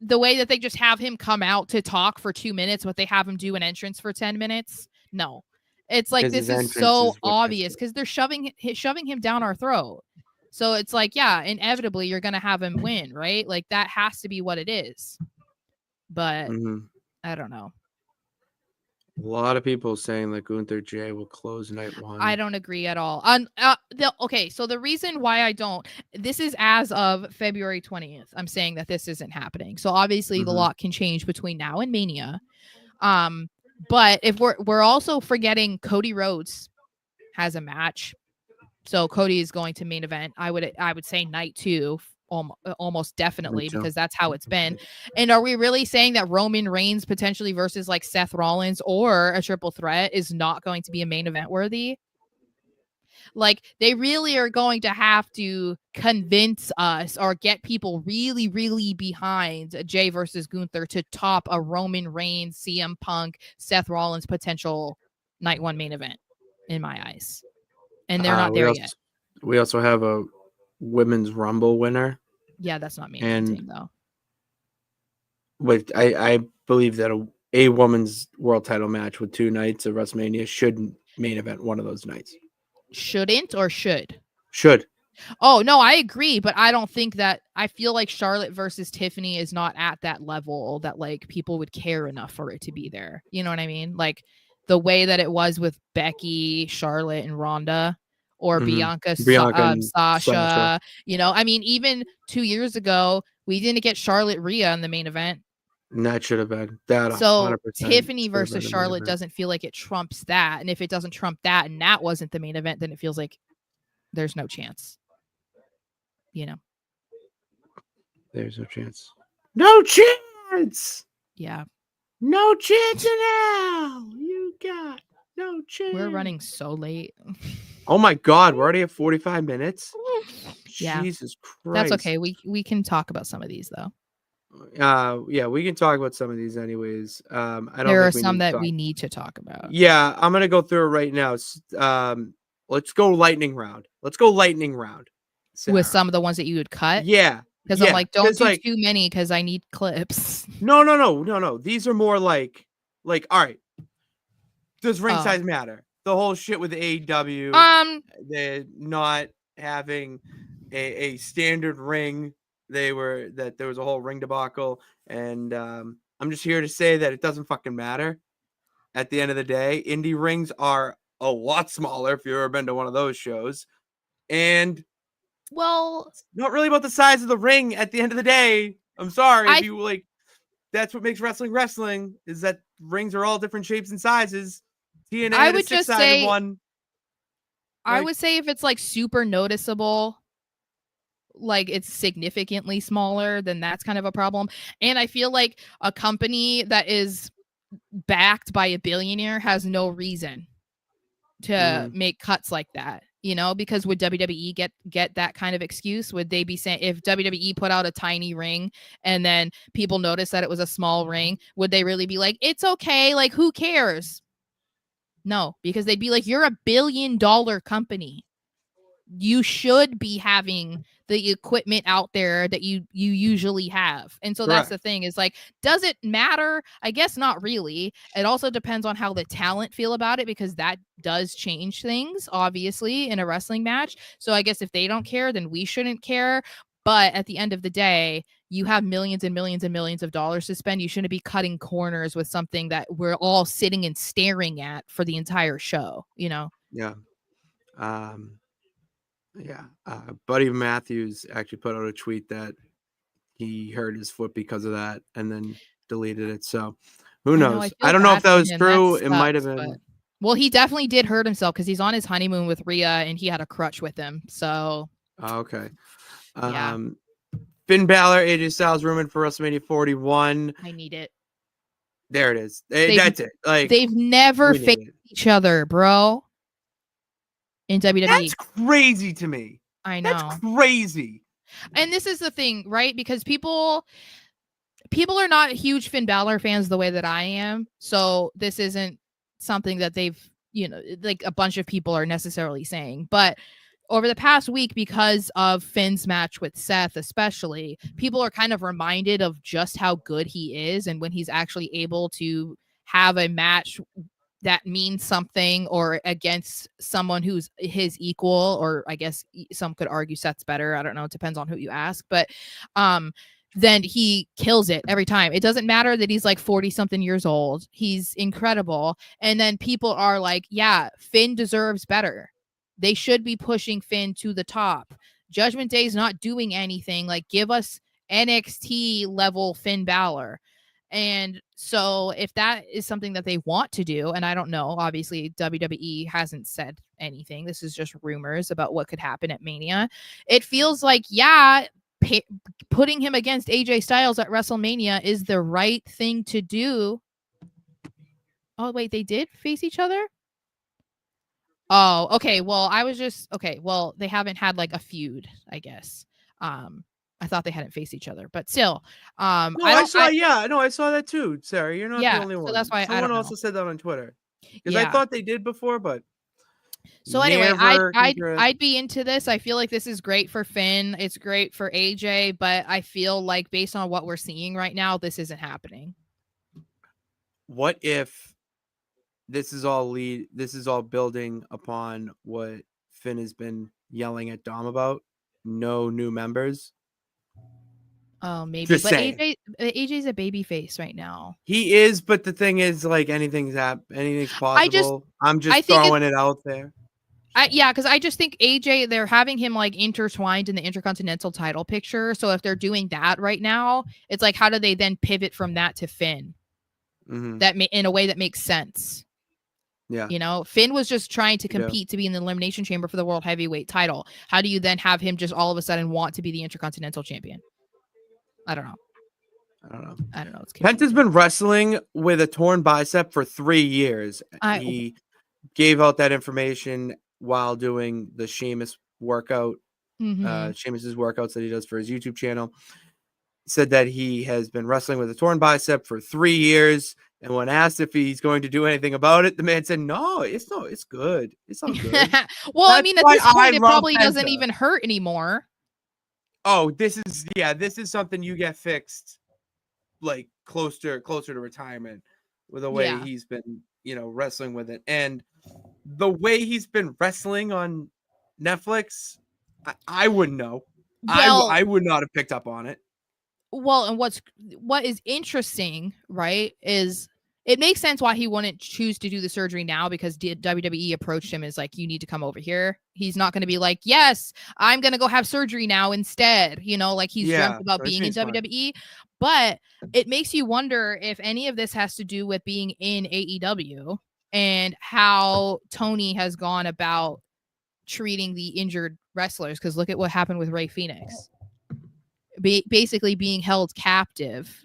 the way that they just have him come out to talk for 2 minutes, but they have him do an entrance for 10 minutes. No. It's like, this is so obvious because they're shoving him down our throat. So it's like, yeah, inevitably you're going to have him win, right? Like, that has to be what it is. But I don't know. A lot of people saying that Gunther Jey will close night one. I don't agree at all. Okay, so the reason why I don't, this is as of February 20th. I'm saying that this isn't happening. So obviously the lot can change between now and Mania. But if we're also forgetting Cody Rhodes has a match. So Cody is going to main event. I would say night 2 almost definitely, because that's how it's been. And are we really saying that Roman Reigns potentially versus like Seth Rollins or a triple threat is not going to be a main event worthy? Like, they really are going to have to convince us or get people really, really behind Jey versus Gunther to top a Roman Reigns, CM Punk, Seth Rollins potential night 1 main event, in my eyes. And they're not there yet. We also have a Women's Rumble winner. Yeah, that's not main eventing, though. But I believe that a woman's world title match with 2 nights of WrestleMania shouldn't main event one of those nights. Shouldn't or should? Should. Oh, no, I agree, but I don't think that I feel like Charlotte versus Tiffany is not at that level that like people would care enough for it to be there. You know what I mean? Like the way that it was with Becky, Charlotte, and Ronda, or Bianca and Sasha. You know, I mean, even 2 years ago, we didn't get Charlotte Rhea in the main event. And that should have been that. So Tiffany versus Charlotte doesn't feel like it trumps that. And if it doesn't trump that and that wasn't the main event, then it feels like there's no chance. You know, there's no chance. No chance. Yeah. No chance in hell. You got no chance. We're running so late. Oh my God, we're already at 45 minutes. Yeah. Jesus Christ. That's okay. We can talk about some of these though. Yeah, we can talk about some of these anyways. I don't. There are some that we need to talk about. Yeah, I'm gonna go through it right now. Let's go lightning round. Sara. With some of the ones that you would cut. Yeah. Because I'm like, don't do too many because I need clips. No. These are more like, all right. Does ring size matter? The whole shit with AEW. They're not having a standard ring. There was a whole ring debacle. And I'm just here to say that it doesn't fucking matter. At the end of the day, indie rings are a lot smaller if you've ever been to one of those shows. And well, it's not really about the size of the ring at the end of the day. I'm sorry if you like. That's what makes wrestling is that rings are all different shapes and sizes. TNA I would just say one. I would say if it's like super noticeable, like it's significantly smaller, then that's kind of a problem. And I feel like a company that is backed by a billionaire has no reason to make cuts like that. You know, because would WWE get that kind of excuse? Would they be saying if WWE put out a tiny ring and then people noticed that it was a small ring, would they really be like, it's okay, like who cares? No, because they'd be like, you're a $1 billion company. You should be having the equipment out there that you usually have. And so that's the thing is like, does it matter? I guess not really. It also depends on how the talent feel about it, because that does change things, obviously, in a wrestling match. So I guess if they don't care, then we shouldn't care. But at the end of the day, you have millions and millions and millions of dollars to spend. You shouldn't be cutting corners with something that we're all sitting and staring at for the entire show, you know? Yeah. Buddy Matthews actually put out a tweet that he hurt his foot because of that and then deleted it. So who knows? I don't know if that was true. It might have been. But... Well, he definitely did hurt himself because he's on his honeymoon with Rhea and he had a crutch with him. So okay. Finn Balor, AJ Styles rumored for WrestleMania 41. I need it. There it is. That's it. Like they've never faced each other, bro. In WWE. That's crazy to me. I know. That's crazy. And this is the thing, right? Because people are not huge Finn Balor fans the way that I am. So this isn't something that they've, you know, like a bunch of people are necessarily saying. But over the past week, because of Finn's match with Seth, especially, people are kind of reminded of just how good he is. And when he's actually able to have a match that means something or against someone who's his equal, or I guess some could argue Seth's better. I don't know. It depends on who you ask, but then he kills it every time. It doesn't matter that he's like 40 something years old. He's incredible. And then people are like, yeah, Finn deserves better. They should be pushing Finn to the top. Judgment Day is not doing anything. Like, give us NXT level Finn Balor. And so if that is something that they want to do, and I don't know, obviously WWE hasn't said anything. This is just rumors about what could happen at Mania. It feels like, yeah, putting him against AJ Styles at WrestleMania is the right thing to do. Oh, wait, they did face each other? Oh, okay. Well, well, they haven't had like a feud, I guess. I thought they hadn't faced each other, but still. I saw that too, Sarah. You're not the only one. So that's why someone also said that on Twitter. Because I thought they did before, but so anyway, I'd be into this. I feel like this is great for Finn. It's great for AJ, but I feel like based on what we're seeing right now, this isn't happening. What if this is all building upon what Finn has been yelling at Dom about. No new members. Oh, maybe. Just but saying. AJ's a baby face right now. He is, but the thing is, like, anything's possible. I'm just throwing it out there. Because I just think AJ, they're having him like intertwined in the Intercontinental title picture. So if they're doing that right now, it's like, how do they then pivot from that to Finn? Mm-hmm. In a way that makes sense. Yeah. You know, Finn was just trying to compete to be in the Elimination Chamber for the World Heavyweight title. How do you then have him just all of a sudden want to be the Intercontinental champion? I don't know. It's Penta's been wrestling with a torn bicep for 3 years. He gave out that information while doing the Sheamus workout, Sheamus's workouts that he does for his YouTube channel. Said that he has been wrestling with a torn bicep for 3 years. And when asked if he's going to do anything about it, the man said, "No, it's good. It's all good." Well, I mean, at this point, it probably doesn't even hurt anymore. Oh, this is something you get fixed, like closer to retirement, with the way he's been, wrestling with it, and the way he's been wrestling on Netflix. I wouldn't know. Well, I would not have picked up on it. Well, and what is interesting, right, is it makes sense why he wouldn't choose to do the surgery now, because WWE approached him as like, you need to come over here. He's not going to be like, yes, I'm going to go have surgery now instead. Like he's dreamt about being in WWE. But it makes you wonder if any of this has to do with being in AEW and how Tony has gone about treating the injured wrestlers. Because look at what happened with Rey Fenix. Basically being held captive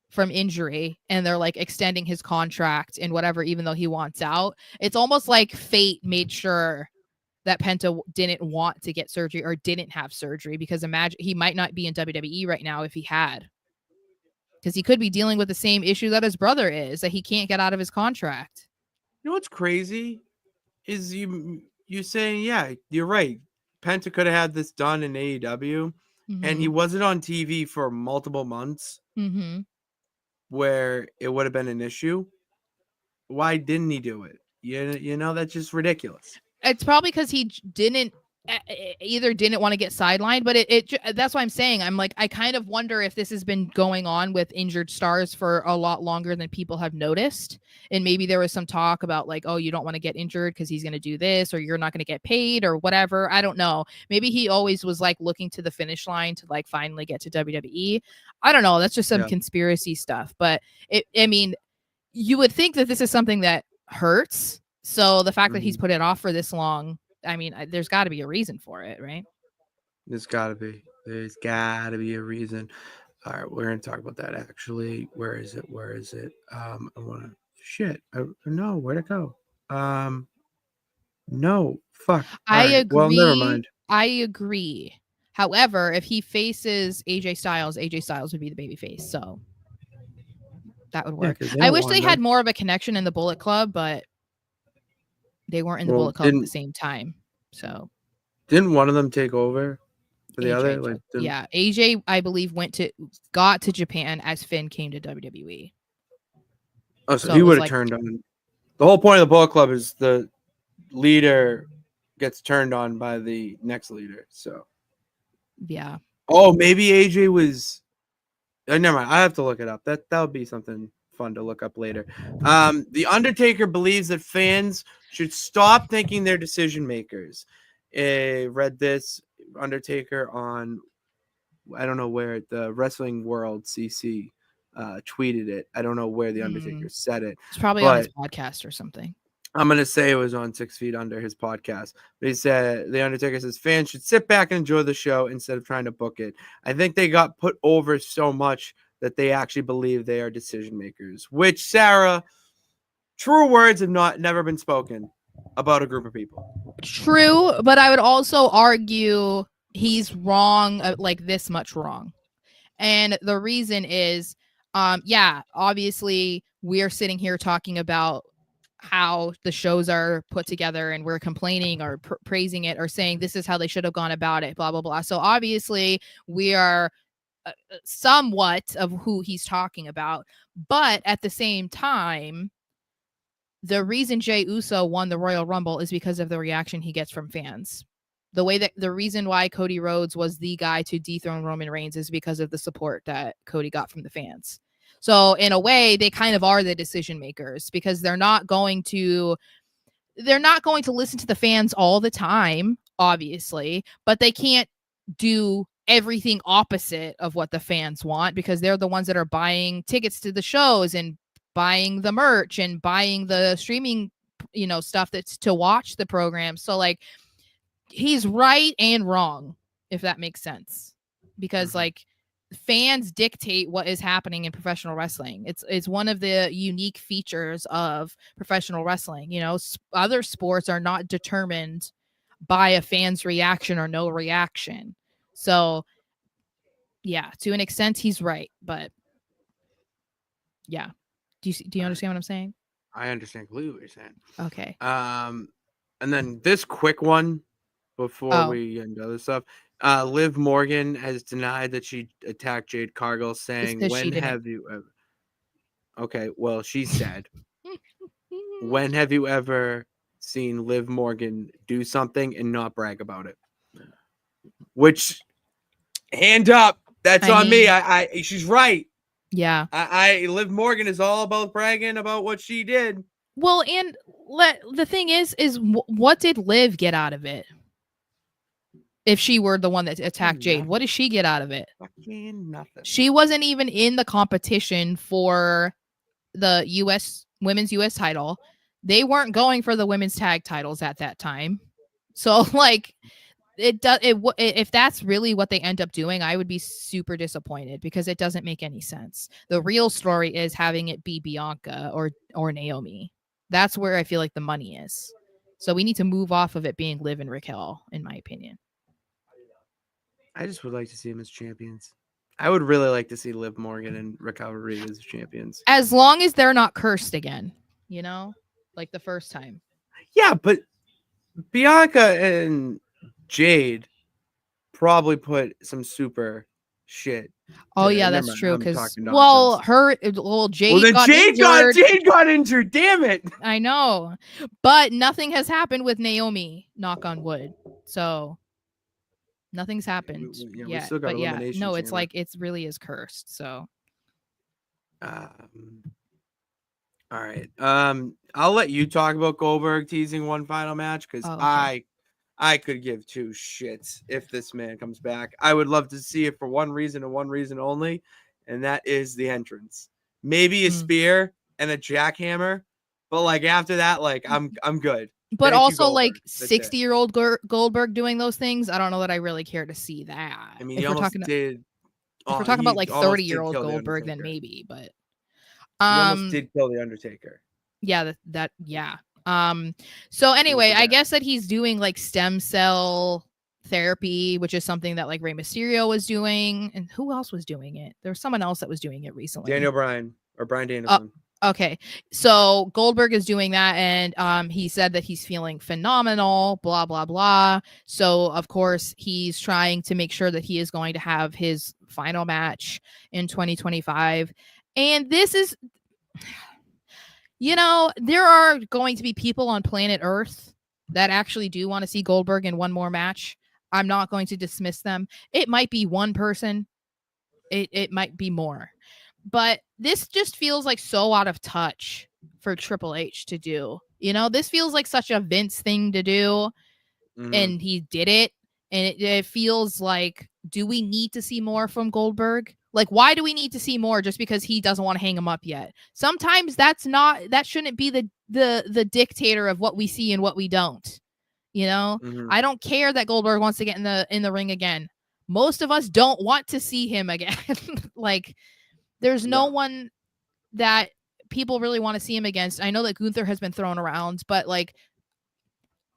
from injury, and they're like extending his contract and whatever, even though he wants out. It's almost like fate made sure that Penta didn't want to get surgery or didn't have surgery, because imagine he might not be in WWE right now if he had, because he could be dealing with the same issue that his brother is, that he can't get out of his contract. You know what's crazy is you saying, yeah, you're right. Penta could have had this done in AEW. And he wasn't on TV for multiple months, where it would have been an issue. Why didn't he do it? That's just ridiculous. It's probably because he didn't want to get sidelined, but that's why I'm saying, I'm like, I kind of wonder if this has been going on with injured stars for a lot longer than people have noticed. And maybe there was some talk about like, oh, you don't want to get injured because he's going to do this, or you're not going to get paid or whatever. I don't know. Maybe he always was like looking to the finish line to like finally get to WWE. I don't know. That's just some conspiracy stuff. But I mean, you would think that this is something that hurts. So the fact that he's put it off for this long, I mean, there's got to be a reason for it, right? There's got to be a reason. All right, we're going to talk about that, actually. Where is it? I want to... No, where'd it go? No, fuck. I agree. Well, never mind. I agree. However, if he faces AJ Styles would be the babyface, so that would work. I wish they had more of a connection in the Bullet Club, but they weren't in the Bullet Club at the same time. So didn't one of them take over for the AJ, other? Yeah, AJ, I believe, got to Japan as Finn came to WWE. Oh, so he would have turned on. The whole point of the Bullet Club is the leader gets turned on by the next leader. So yeah. Oh, maybe AJ was. Never mind. I have to look it up. That would be something fun to look up later. The Undertaker believes that fans should stop thinking they're decision makers. Read this. Undertaker on, I don't know where, the Wrestling World CC tweeted it. I don't know where the Undertaker said it. It's probably on his podcast or something. I'm going to say it was on 6 Feet Under, his podcast. But he said, the Undertaker says, fans should sit back and enjoy the show instead of trying to book it. I think they got put over so much that they actually believe they are decision makers, which, Sarah, true words have never been spoken about a group of people. True, but I would also argue he's wrong, like this much wrong. And the reason is, obviously we're sitting here talking about how the shows are put together and we're complaining or praising it or saying this is how they should have gone about it, blah, blah, blah. So obviously we are somewhat of who he's talking about. But at the same time, the reason Jey Uso won the Royal Rumble is because of the reaction he gets from fans. The reason why Cody Rhodes was the guy to dethrone Roman Reigns is because of the support that Cody got from the fans. So in a way, they kind of are the decision makers, because they're not going to listen to the fans all the time, obviously, but they can't do everything opposite of what the fans want, because they're the ones that are buying tickets to the shows and buying the merch and buying the streaming, stuff that's to watch the program. So like, he's right and wrong, if that makes sense, because like, fans dictate what is happening in professional wrestling. It's one of the unique features of professional wrestling. Other sports are not determined by a fan's reaction or no reaction. So yeah, to an extent he's right, but yeah. Do you understand what I'm saying? I understand completely what you're saying. Okay. And then this quick one before we get into other stuff. Liv Morgan has denied that she attacked Jade Cargill, saying, "When have you ever?" Okay, well, she said, "When have you ever seen Liv Morgan do something and not brag about it?" Which, hand up, that's on me. She's right. Yeah. Liv Morgan is all about bragging about what she did. Well, and the thing is what did Liv get out of it? If she were the one that attacked Jade, what does she get out of it? Fucking nothing. She wasn't even in the competition for the women's US title. They weren't going for the women's tag titles at that time. So like, if that's really what they end up doing, I would be super disappointed, because it doesn't make any sense. The real story is having it be Bianca or Naomi. That's where I feel like the money is. So we need to move off of it being Liv and Raquel, in my opinion. I just would like to see them as champions. I would really like to see Liv Morgan and Raquel Rodriguez as champions. As long as they're not cursed again, like the first time. Yeah, but Bianca and Jade probably put some super shit. Oh yeah, that's true. Because Jade. Jade got injured. Damn it! I know, but nothing has happened with Naomi. Knock on wood. So nothing's happened yet. We still got elimination. No, it's like it really is cursed. So. All right. I'll let you talk about Goldberg teasing one final match, because I could give two shits if this man comes back. I would love to see it for one reason and one reason only, and that is the entrance. Maybe a spear and a jackhammer, but like after that, like I'm good. But thank also, like 60-year-old Goldberg doing those things, I don't know that I really care to see that. I mean, if we're talking about like 30-year-old Goldberg, then maybe. But he almost did kill the Undertaker. Yeah, yeah. So anyway, I guess that he's doing like stem cell therapy, which is something that like Rey Mysterio was doing, and who else was doing it? There was someone else that was doing it recently. Bryan Danielson. Okay, so Goldberg is doing that, and he said that he's feeling phenomenal, blah blah blah. So of course he's trying to make sure that he is going to have his final match in 2025, and this is. There are going to be people on planet Earth that actually do want to see Goldberg in one more match. I'm not going to dismiss them. It might be one person. It might be more. But this just feels like so out of touch for Triple H to do. This feels like such a Vince thing to do. Mm-hmm. And he did it. And it feels like, do we need to see more from Goldberg? Like, why do we need to see more just because he doesn't want to hang him up yet? Sometimes that shouldn't be the dictator of what we see and what we don't. Mm-hmm. I don't care that Goldberg wants to get in the ring again. Most of us don't want to see him again. Like, there's no one that people really want to see him against. I know that Gunther has been thrown around, but like,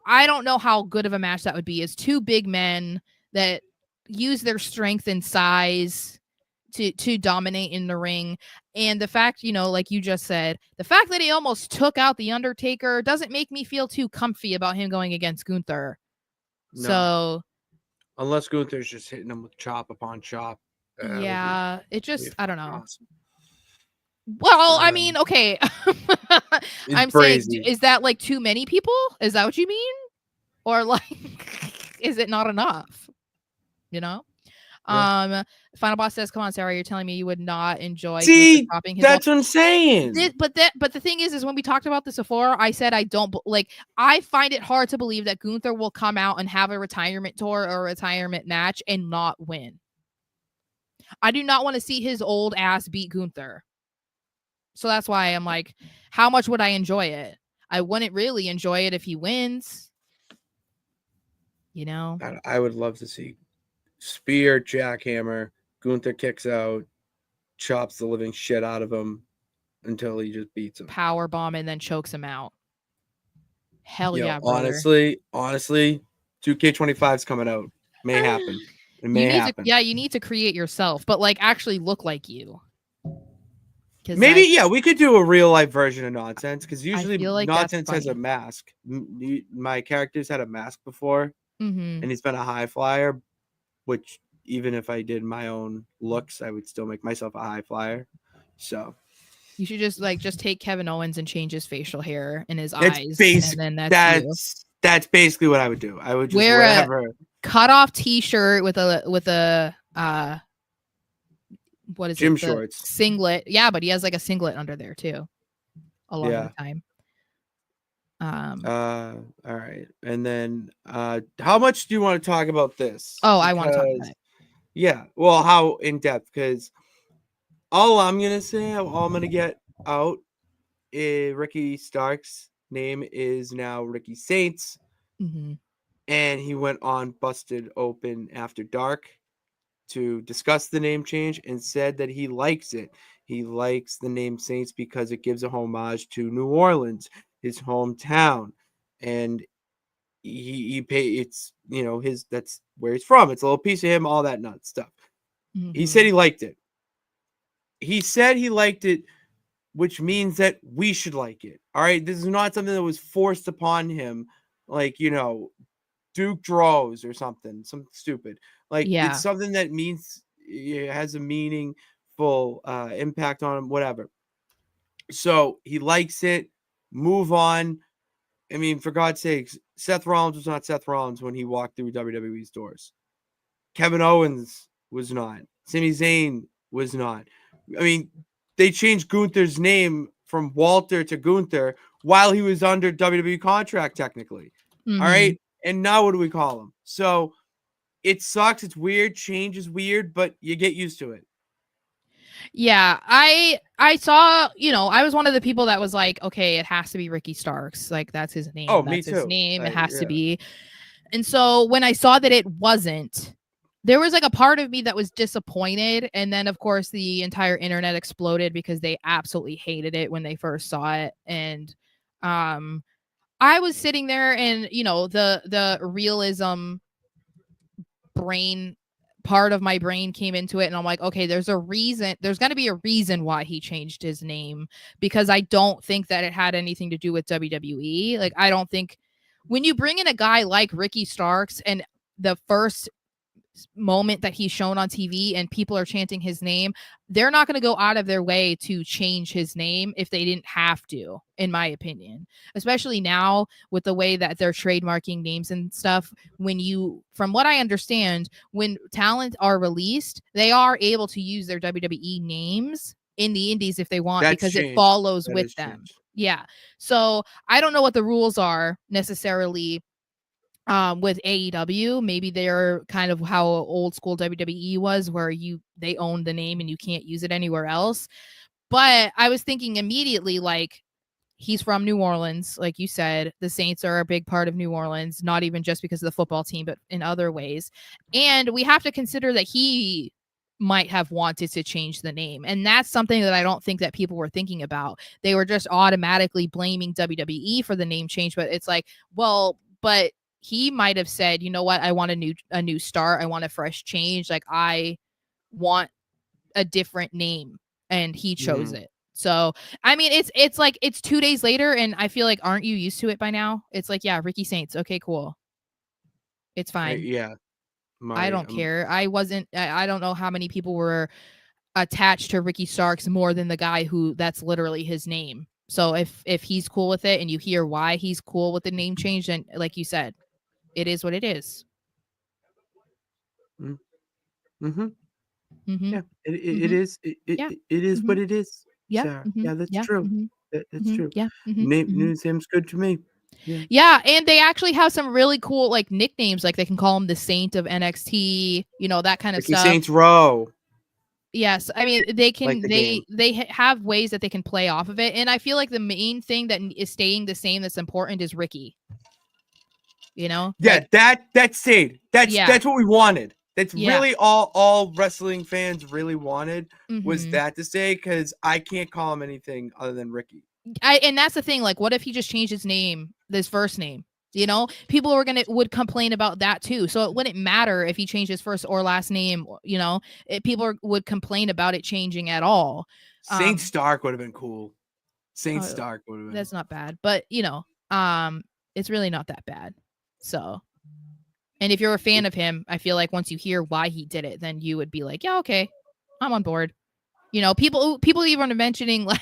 I don't know how good of a match that would be. It's two big men that use their strength and size to dominate in the ring. And the fact, like you just said, the fact that he almost took out the Undertaker doesn't make me feel too comfy about him going against Gunther. No. So unless Gunther's just hitting him with chop upon chop. Yeah, it just, I don't know. Awesome. Well, I mean, okay. I'm saying, crazy. is that like too many people? Is that what you mean? Or like, is it not enough? You know? Yeah. Final Boss says, "Come on, Sarah, you're telling me you would not enjoy dropping his that's what I'm saying." But the thing is when we talked about this before, I said I don't like. I find it hard to believe that Gunther will come out and have a retirement tour or a retirement match and not win. I do not want to see his old ass beat Gunther. So that's why I'm like, how much would I enjoy it? I wouldn't really enjoy it if he wins. You know? I would love to see spear, jackhammer, Gunther kicks out, chops the living shit out of him until he just beats him. Power bomb and then chokes him out. Hell yeah, brother. Honestly, 2K25's coming out. May happen. It may happen. You need to create yourself, but like actually look like you. Maybe we could do a real life version of Nonsense because usually like Nonsense has a mask. My characters had a mask before, and he's been a high flyer, which even if I did my own looks, I would still make myself a high flyer. So you should just take Kevin Owens and change his facial hair and his eyes, and then that's basically what I would do. I would just wear a cut off T-shirt with a what is gym it? shorts singlet. Yeah, but he has like a singlet under there too. A lot of the time. All right. And then how much do you want to talk about this? Oh, I want to talk about it. Yeah. Well, how in depth? Because all I'm gonna say, all I'm gonna get out is Ricky Stark's name is now Ricky Saints. And he went on Busted Open After Dark to discuss the name change and said that he likes it. He likes the name Saints because it gives a homage to New Orleans, his hometown, and he it's that's where he's from. It's a little piece of him, all that nut stuff. He said he liked it. He said he liked it, which means that we should like it. All right, this is not something that was forced upon him, like Duke Droz or something stupid. Like it's something that means it has a meaningful impact on him, whatever. So he likes it. Move on. I mean, for God's sakes, Seth Rollins was not Seth Rollins when he walked through WWE's doors. Kevin Owens was not. Sami Zayn was not. I mean, they changed Gunther's name from Walter to Gunther while he was under WWE contract, technically. All right. And now what do we call him? So it sucks. It's weird. Change is weird, but you get used to it. Yeah, I saw, I was one of the people that was like, okay, it has to be Ricky Starks. Like that's his name. Oh, that's me too. His name. It has to be. And so when I saw that it wasn't, there was like a part of me that was disappointed. And then of course the entire internet exploded because they absolutely hated it when they first saw it. And I was sitting there and the realism brain part of my brain came into it, and I'm like, okay, there's going to be a reason why he changed his name, because I don't think that it had anything to do with WWE. Like, I don't think when you bring in a guy like Ricky Starks and the first moment that he's shown on TV and people are chanting his name, they're not going to go out of their way to change his name if they didn't have to, in my opinion, especially now with the way that they're trademarking names and stuff. From what I understand, when talent are released, they are able to use their WWE names in the indies if they want, because it follows with them. Yeah. So I don't know what the rules are necessarily with AEW. Maybe they're kind of how old school WWE was, where they own the name and you can't use it anywhere else. But I was thinking immediately, like, he's from New Orleans, like you said. The Saints are a big part of New Orleans, not even just because of the football team, but in other ways. And we have to consider that he might have wanted to change the name. And that's something that I don't think that people were thinking about. They were just automatically blaming WWE for the name change. But it's like, well, but he might have said, you know what, I want a new start. I want a fresh change. Like, I want a different name. And he chose it. So, I mean, it's like, it's 2 days later, and I feel like, aren't you used to it by now? It's like, yeah, Ricky Saints. Okay, cool. It's fine. Yeah. I don't care. I don't know how many people were attached to Ricky Starks more than the guy who that's literally his name. So if he's cool with it and you hear why he's cool with the name change, then like you said, it is what it is. Mm-hmm. Mm-hmm. Yeah, it is. It is what it is. Yeah. Sarah. Mm-hmm. Yeah, that's yeah. true. Mm-hmm. That's true. Yeah. Name's good to me. Yeah. Yeah, and they actually have some really cool like nicknames. Like they can call him the Saint of NXT, that kind of Ricky stuff. Saints Row. Yes, I mean they can Like the they have ways that they can play off of it, and I feel like the main thing that is staying the same that's important is Ricky. Yeah, like, that stayed. That's what we wanted. That's really all wrestling fans really wanted was that to stay, because I can't call him anything other than Ricky. And that's the thing. Like, what if he just changed his name, his first name? People would complain about that too. So it wouldn't matter if he changed his first or last name. People would complain about it changing at all. Saint Stark would have been cool. Stark would have been. That's not bad, but it's really not that bad. So, and if you're a fan of him, I feel like once you hear why he did it, then you would be like, yeah, okay, I'm on board. People even mentioning, like,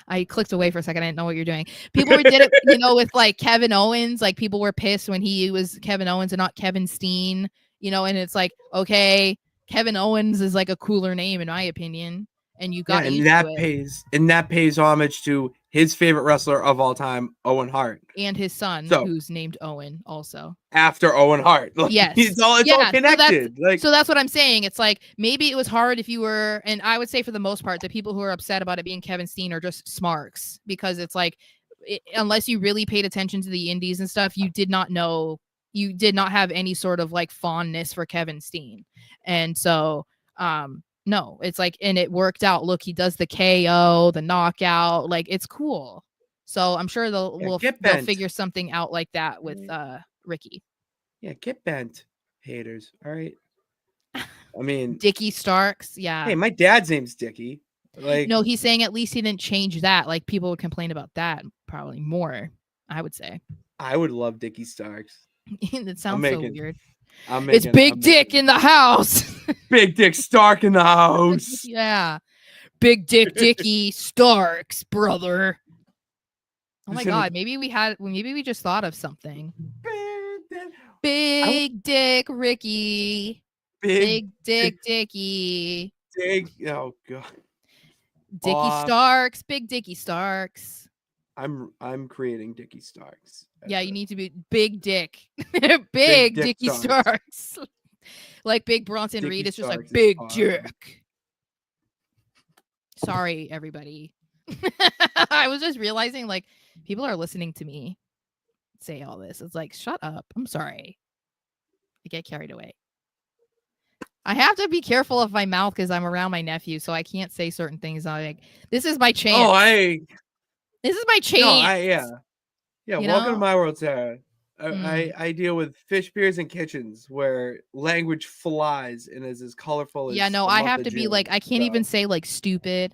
I clicked away for a second. I didn't know what you're doing. People did it, with like Kevin Owens. Like people were pissed when he was Kevin Owens and not Kevin Steen. And it's like, okay, Kevin Owens is like a cooler name in my opinion, and you got used to it. That pays homage to his favorite wrestler of all time, Owen Hart, and his son, who's named Owen, also after Owen Hart. Yes, it's all connected. So that's what I'm saying. It's like maybe it was hard if you were, and I would say for the most part, the people who are upset about it being Kevin Steen are just smarks, because it's like unless you really paid attention to the indies and stuff, you did not have any sort of like fondness for Kevin Steen, and so no, it's like, and it worked out. Look, he does the KO, the knockout, like it's cool. So I'm sure they'll figure something out like that with Ricky. Yeah, get bent, haters. All right. I mean, Dickie Starks. Yeah. Hey, my dad's name's Dickie. Like, no, he's saying at least he didn't change that. Like people would complain about that probably more. I would say. I would love Dickie Starks. That sounds so weird. It's Big Dick in the house. Big Dick Stark in the house. Yeah. Big Dick Dickie Starks, brother. Oh my God. Maybe we just thought of something. Big Dick Ricky. Big Dick Dickie. Oh God. Dickie Starks. Big Dickie Starks. I'm creating Dickie Starks. Yeah, you need to be Big Dick. Big Dickie Starks. Like Big Bronson Reed is just like Big Dick. Sorry, everybody. I was just realizing like people are listening to me say all this. It's like, shut up. I'm sorry. I get carried away. I have to be careful of my mouth because I'm around my nephew, so I can't say certain things. I'm like, this is my chance. This is my chance. Yeah. Welcome to my world, Sarah. I deal with fish beers and kitchens where language flies and is as colorful as. Yeah, no, I have to be like, I can't even say like stupid.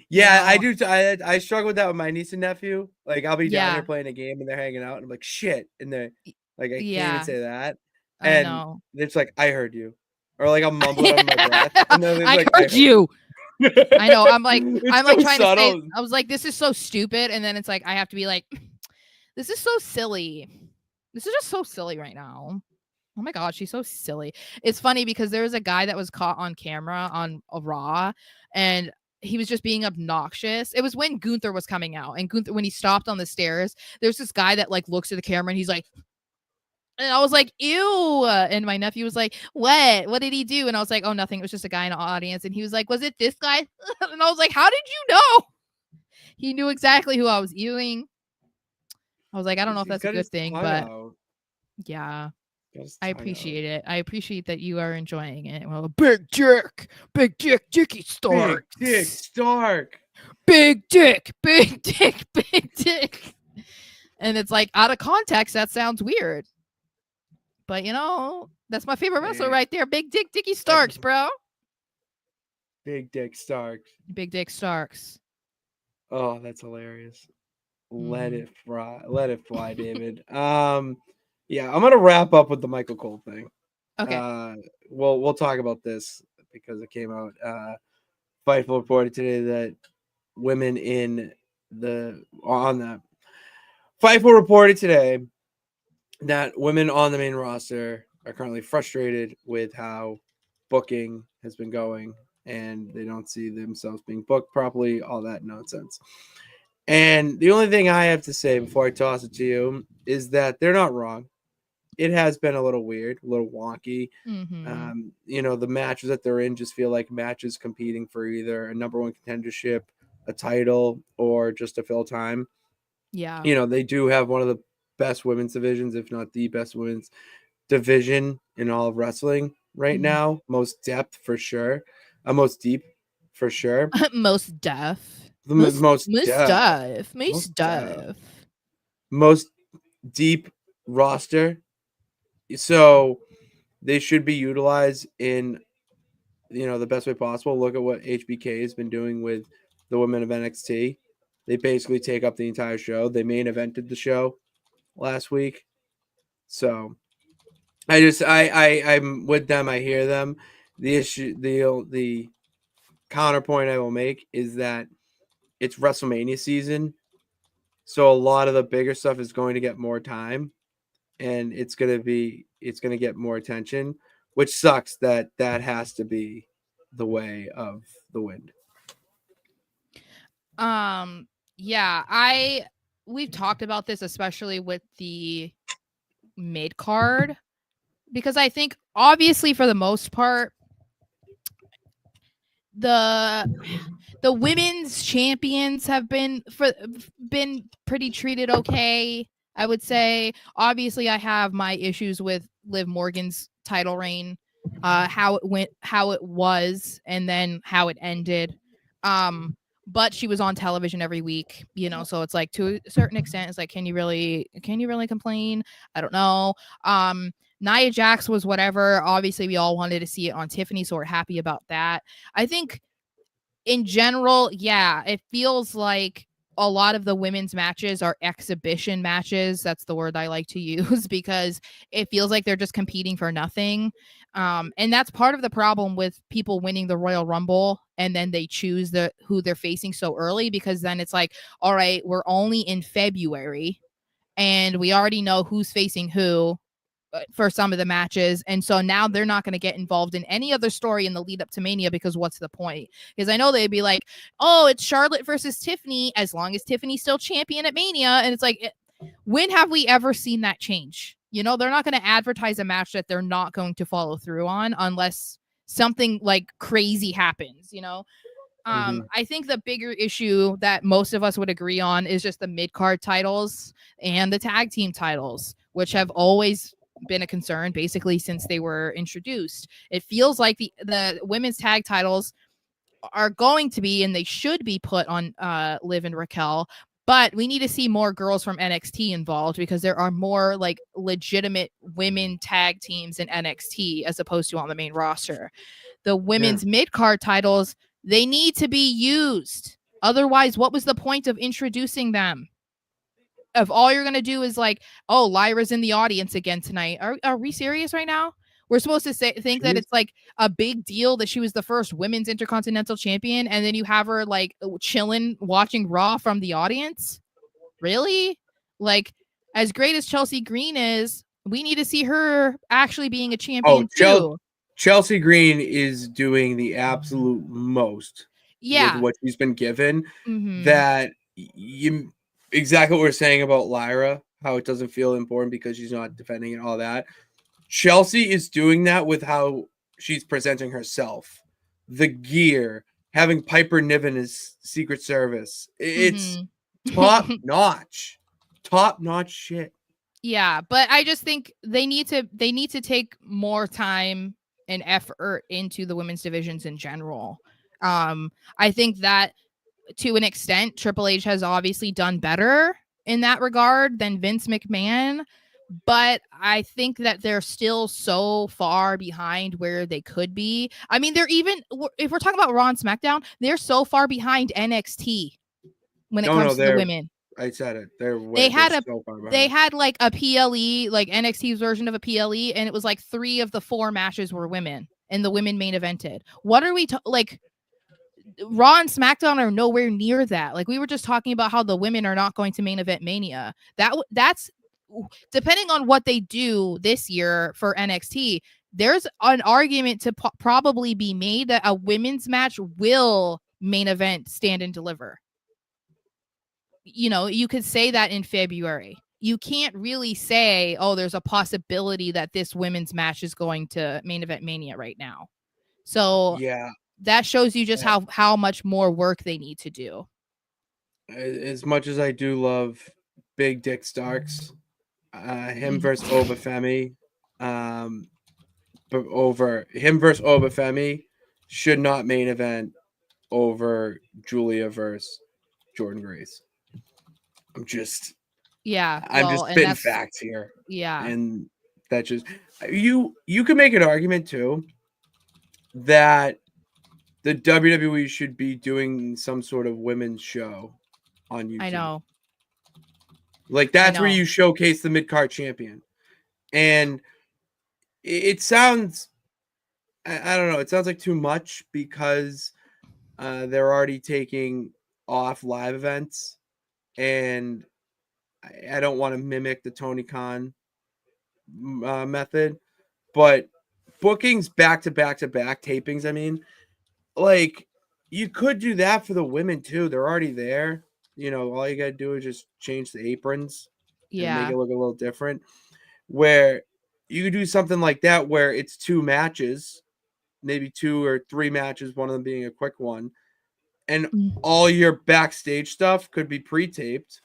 Yeah, I do. I struggle with that with my niece and nephew. Like, I'll be down here playing a game and they're hanging out, and I'm like, shit, and they're like, I can't even say that. And I know. It's like, I heard you, or like I'm mumbling under my breath. And then I heard you. I know. I'm like trying to say. I was like, this is so stupid, and then it's like I have to be like, this is so silly. This is just so silly right now. Oh my God, she's so silly. It's funny because there was a guy that was caught on camera on a Raw, and he was just being obnoxious. It was when Gunther was coming out, and Gunther, when he stopped on the stairs, there's this guy that like looks at the camera and he's like, and I was like, ew. And my nephew was like, what did he do? And I was like, oh, nothing. It was just a guy in the audience. And he was like, was it this guy? And I was like, how did you know? He knew exactly who I was viewing. I was like, I don't know if that's a good thing, but yeah, I appreciate it. I appreciate that you are enjoying it. Well, Big Dick, Dickie Stark. Big Dick Stark. Big Dick, Big Dick, Big Dick. And it's like, out of context, that sounds weird. But that's my favorite wrestler right there. Big Dick Dickie Starks, bro. Big Dick Starks. Big Dick Starks. Oh, that's hilarious. Let it fly, David. Yeah, I'm gonna wrap up with the Michael Cole thing. Okay. We'll talk about this because it came out. Fightful reported today that women in the Fightful reported today that women on the main roster are currently frustrated with how booking has been going, and they don't see themselves being booked properly, all that nonsense. And the only thing I have to say before I toss it to you is that they're not wrong. It has been a little weird, a little wonky. The matches that they're in just feel like matches competing for either a number one contendership, a title, or just to fill time. Yeah. They do have one of the best women's divisions, if not the best women's division in all of wrestling right now. Most depth for sure. Most deep for sure. Most deaf. Most deep roster. So they should be utilized in the best way possible. Look at what HBK has been doing with the women of NXT. They basically take up the entire show. They main evented the show last week. So I'm with them. I hear them. The issue, the counterpoint I will make is that it's WrestleMania season. So a lot of the bigger stuff is going to get more time, and it's going to get more attention, which sucks that has to be the way of the wind. Yeah, we've talked about this, especially with the mid card, because I think obviously for the most part the women's champions have been pretty treated okay. I would say obviously I have my issues with Liv Morgan's title reign, how it was, and then how it ended. But she was on television every week, so it's like to a certain extent, it's like, can you really complain? I don't know. Nia Jax was whatever. Obviously, we all wanted to see it on Tiffany, so we're happy about that. I think in general, yeah, it feels like a lot of the women's matches are exhibition matches. That's the word I like to use, because it feels like they're just competing for nothing. And that's part of the problem with people winning the Royal Rumble and then they choose who they're facing so early, because then it's like, all right, we're only in February and we already know who's facing who for some of the matches, and so now they're not going to get involved in any other story in the lead up to Mania, because what's the point? Because I know they'd be like, oh, it's Charlotte versus Tiffany, as long as Tiffany's still champion at Mania, and it's like, when have we ever seen that change? They're not going to advertise a match that they're not going to follow through on unless something like crazy happens. I think the bigger issue that most of us would agree on is just the mid-card titles and the tag team titles, which have always been a concern basically since they were introduced. It feels like the women's tag titles are going to be, and they should be, put on Liv and Raquel, but we need to see more girls from NXT involved, because there are more like legitimate women tag teams in NXT as opposed to on the main roster. The women's mid-card titles, they need to be used. Otherwise, what was the point of introducing them? If all you're going to do is like, oh, Lyra's in the audience again tonight. Are we serious right now? We're supposed to think that it's like a big deal that she was the first women's intercontinental champion, and then you have her like chilling, watching Raw from the audience? Really? Like, as great as Chelsea Green is, we need to see her actually being a champion too. Chelsea Green is doing the absolute most with what she's been given. That exactly what we're saying about Lyra, how it doesn't feel important because she's not defending and all that. Chelsea is doing that with how she's presenting herself. The gear, having Piper Niven as Secret Service. It's top notch shit. Yeah, but I just think they need to take more time and effort into the women's divisions in general. I think that to an extent, Triple H has obviously done better in that regard than Vince McMahon, but I think that they're still so far behind where they could be. I mean, if we're talking about Raw and SmackDown, they're so far behind NXT when it comes to the women. I said it. They had like a PLE, like NXT's version of a PLE, and it was like 3 of the 4 matches were women, and the women main evented. What are we like? Raw and SmackDown are nowhere near that. Like we were just talking about how the women are not going to main event Mania. That's depending on what they do this year for NXT. There's an argument to probably be made that a women's match will main event Stand and Deliver. You know, you could say that in February. You can't really say, oh, there's a possibility that this women's match is going to main event Mania right now. So yeah, that shows you just how much more work they need to do. As much as I do love Big Dick Starks, him versus Obafemi, but over him versus Obafemi should not main event over Julia versus Jordan Grace. I'm just spitting facts here. Yeah. And that just you can make an argument too that the WWE should be doing some sort of women's show on YouTube. I know. Like that's where you showcase the mid-card champion. And it sounds, I don't know, it sounds like too much because they're already taking off live events, and I don't want to mimic the Tony Khan method, but bookings back to back tapings, I mean, like you could do that for the women too. They're already there. You know, all you got to do is just change the aprons and make it look a little different. Where you could do something like that where it's 2 matches, maybe 2 or 3 matches, one of them being a quick one, and all your backstage stuff could be pre-taped.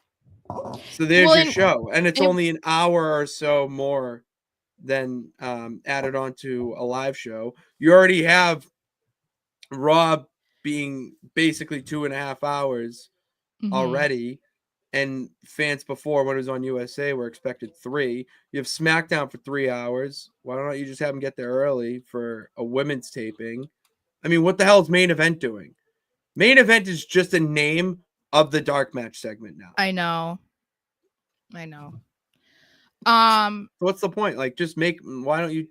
So there's your show, and it's only an hour or so more than added onto a live show. You already have Raw being basically 2.5 hours already, and fans before, when it was on USA, were expected 3. You have SmackDown for 3 hours. Why don't you just have them get there early for a women's taping? I mean, what the hell is Main Event doing? Main Event is just a name of the dark match segment now. I know. What's the point? Like, just why don't you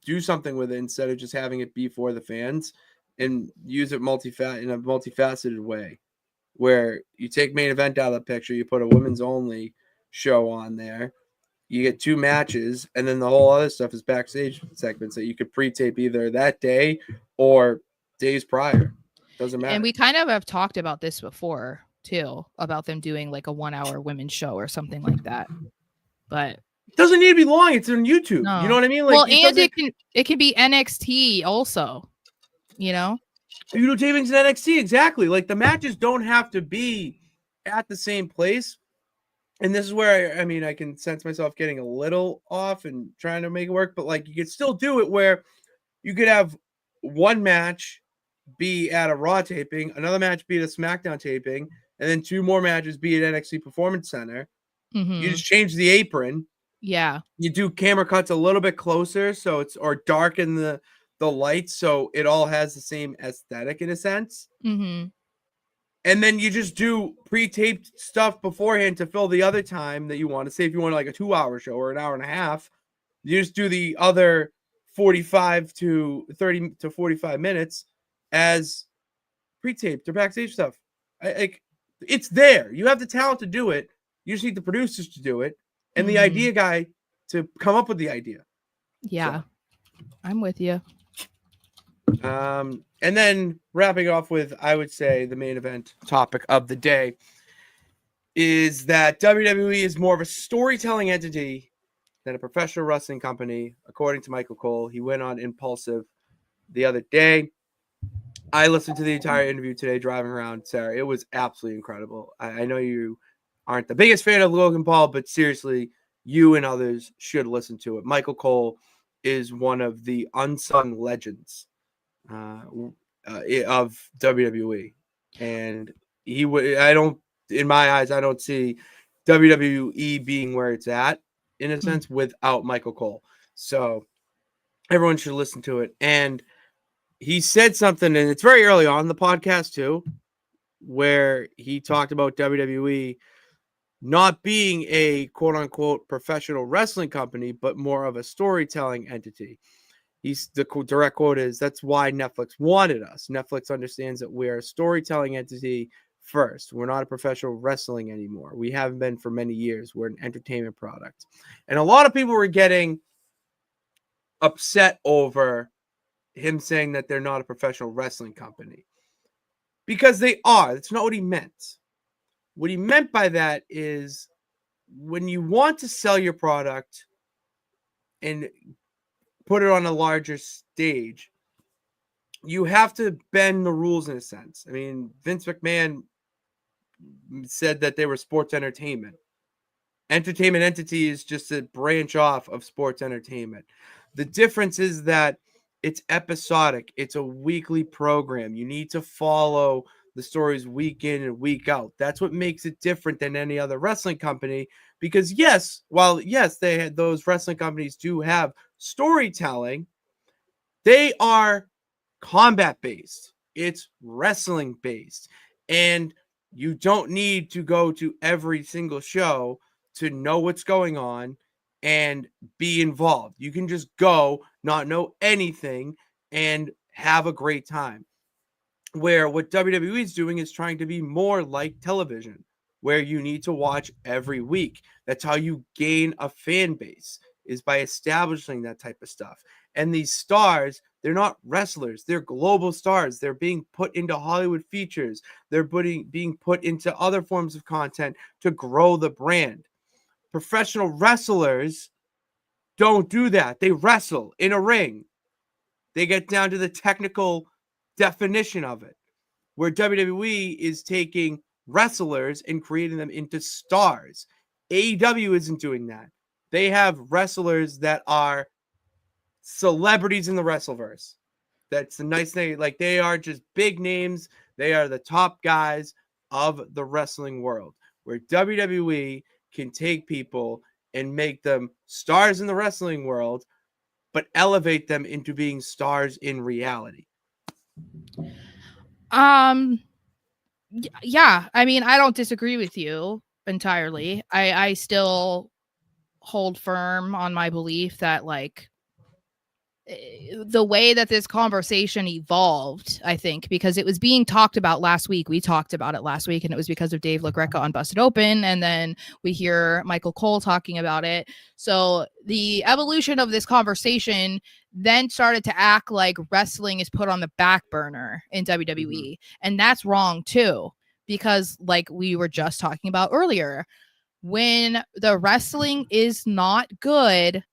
do something with it instead of just having it be for the fans and use it in a multifaceted way, where you take Main Event out of the picture, you put a women's only show on there, you get 2 matches, and then the whole other stuff is backstage segments that you could pre-tape either that day or days prior. Doesn't matter. And we kind of have talked about this before too, about them doing like a 1-hour women's show or something like that. But it doesn't need to be long. It's on YouTube. No. You know what I mean? Like, well, and it can be NXT also. You know, you do tapings in NXT, exactly. Like the matches don't have to be at the same place. And this is where I can sense myself getting a little off and trying to make it work, but like you could still do it where you could have one match be at a Raw taping, another match be at a SmackDown taping, and then 2 more matches be at NXT Performance Center. You just change the apron. Yeah. You do camera cuts a little bit closer, or darken the lights so it all has the same aesthetic in a sense. And then you just do pre-taped stuff beforehand to fill the other time that you want to. Say if you want like a 2-hour show or an hour and a half, you just do the other 45 to 30 to 45 minutes as pre-taped or backstage stuff. It's there. You have the talent to do it. You just need the producers to do it and the idea guy to come up with the idea. Yeah, so. I'm with you. And then wrapping off with, I would say, the main event topic of the day is that WWE is more of a storytelling entity than a professional wrestling company, according to Michael Cole. He went on Impulsive the other day. I listened to the entire interview today driving around, Sarah. It was absolutely incredible. I know you aren't the biggest fan of Logan Paul, but seriously, you and others should listen to it. Michael Cole is one of the unsung legends of WWE, and in my eyes, I don't see WWE being where it's at in a sense without Michael Cole. So everyone should listen to it. And he said something, and it's very early on in the podcast too, where he talked about WWE not being a quote unquote professional wrestling company, but more of a storytelling entity. direct quote is, "That's why Netflix wanted us. Netflix understands that we're a storytelling entity first. We're not a professional wrestling anymore. We haven't been for many years. We're an entertainment product." And a lot of people were getting upset over him saying that they're not a professional wrestling company, because they are. That's not what he meant. What he meant by that is, when you want to sell your product and put it on a larger stage, you have to bend the rules in a sense. I mean, Vince McMahon said that they were sports entertainment. Entertainment entity is just a branch off of sports entertainment. The difference is that it's episodic. It's a weekly program. You need to follow the stories week in and week out. That's what makes it different than any other wrestling company. Because yes, those wrestling companies do have storytelling, they are combat based. It's wrestling based. And you don't need to go to every single show to know what's going on and be involved. You can just go, not know anything, and have a great time. Where what WWE is doing is trying to be more like television, where you need to watch every week. That's how you gain a fan base, is by establishing that type of stuff. And these stars, they're not wrestlers. They're global stars. They're being put into Hollywood features. They're being put into other forms of content to grow the brand. Professional wrestlers don't do that. They wrestle in a ring. They get down to the technical definition of it. Where WWE is taking wrestlers and creating them into stars. AEW isn't doing that. They have wrestlers that are celebrities in the Wrestleverse. That's the nice thing. Like, they are just big names. They are the top guys of the wrestling world. Where WWE can take people and make them stars in the wrestling world, but elevate them into being stars in reality. Yeah, I mean, I don't disagree with you entirely. I still hold firm on my belief that, like, the way that this conversation evolved, I think, because it was being talked about last week. We talked about it last week, and it was because of Dave LaGreca on Busted Open. And then we hear Michael Cole talking about it. So the evolution of this conversation then started to act like wrestling is put on the back burner in WWE. Mm-hmm. And that's wrong too, because like we were just talking about earlier, when the wrestling is not good,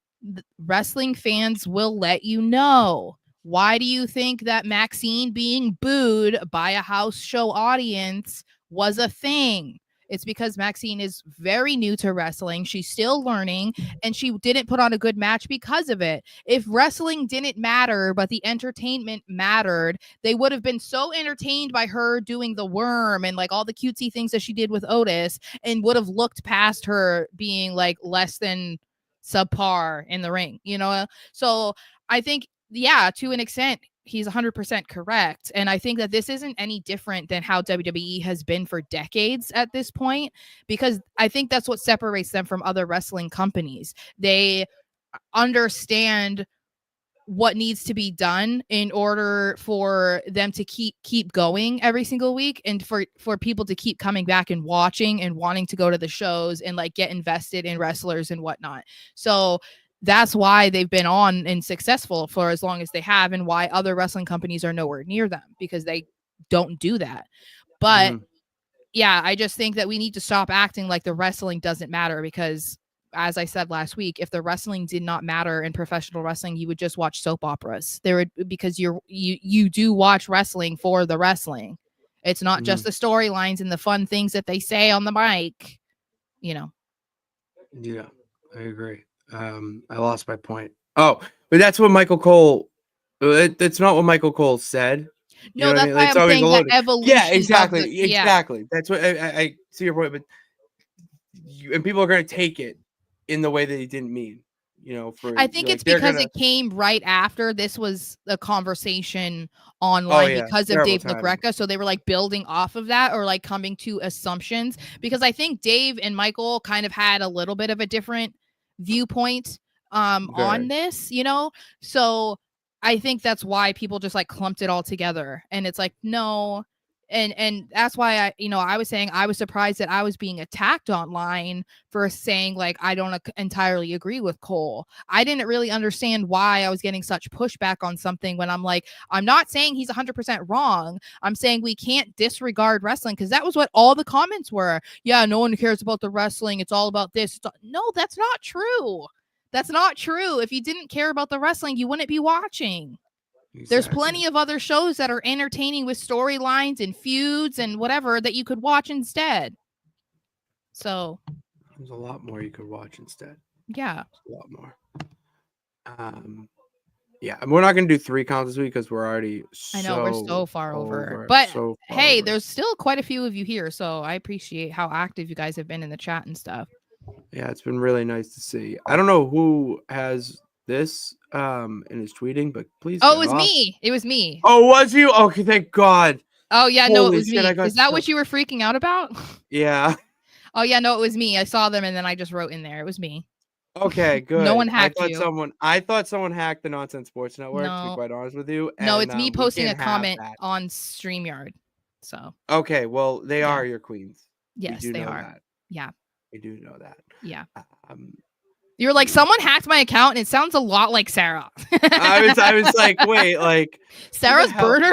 wrestling fans will let you know. Why do you think that Maxine being booed by a house show audience was a thing? It's because Maxine is very new to wrestling. She's still learning, and she didn't put on a good match because of it. If wrestling didn't matter, but the entertainment mattered, they would have been so entertained by her doing the worm and like all the cutesy things that she did with Otis, and would have looked past her being like less than subpar in the ring, you know? So I think, yeah, to an extent, he's 100% correct. And I think that this isn't any different than how WWE has been for decades at this point, because I think that's what separates them from other wrestling companies. They understand what needs to be done in order for them to keep going every single week, and for people to keep coming back and watching and wanting to go to the shows and like get invested in wrestlers and whatnot. So that's why they've been on and successful for as long as they have, and why other wrestling companies are nowhere near them, because they don't do that. But yeah, I just think that we need to stop acting like the wrestling doesn't matter, because as I said last week, if the wrestling did not matter in professional wrestling, you would just watch soap operas. Because you do watch wrestling for the wrestling. It's not just the storylines and the fun things that they say on the mic, you know. Yeah, I agree. I lost my point. Oh, but that's what Michael Cole. That's not what Michael Cole said. No, that's why I'm saying that evolution. Yeah, exactly, exactly. That's what I see your point, but and people are going to take it in the way that he didn't mean. You know, I think it's because it came right after this was a conversation online because of Dave LaGreca. So they were like building off of that, or like coming to assumptions, because I think Dave and Michael kind of had a little bit of a different viewpoint on this, you know? So I think that's why people just like clumped it all together. And it's like, no. And that's why I was saying I was surprised that I was being attacked online for saying like I don't entirely agree with Cole. I didn't really understand why I was getting such pushback on something when I'm like, I'm not saying he's 100% wrong. I'm saying we can't disregard wrestling, because that was what all the comments were. Yeah, no one cares about the wrestling. It's all about this. No, that's not true. That's not true. If you didn't care about the wrestling, you wouldn't be watching. Exactly. There's plenty of other shows that are entertaining with storylines and feuds and whatever that you could watch instead. So there's a lot more you could watch instead. Yeah. A lot more. Yeah, and we're not going to do 3 counts this week because we're already I know we're so far over. But hey, there's still quite a few of you here, so I appreciate how active you guys have been in the chat and stuff. Yeah, it's been really nice to see. I don't know who has this and is tweeting, but please. Oh, it was me. It was me. Oh, was you? Okay, thank God. Oh yeah, no, it was me. Is that what you were freaking out about? Yeah. Oh yeah, no, it was me. I saw them and then I just wrote in there. It was me. Okay, good. No one hacked you. I thought someone hacked the Nonsense Sports Network, to be quite honest with you. No, it's me posting a comment on StreamYard. So. Okay, well, they are your queens. Yes, they are. That. Yeah. We do know that. Yeah. You're like, someone hacked my account and it sounds a lot like Sara. I was like, wait, like Sarah's burner?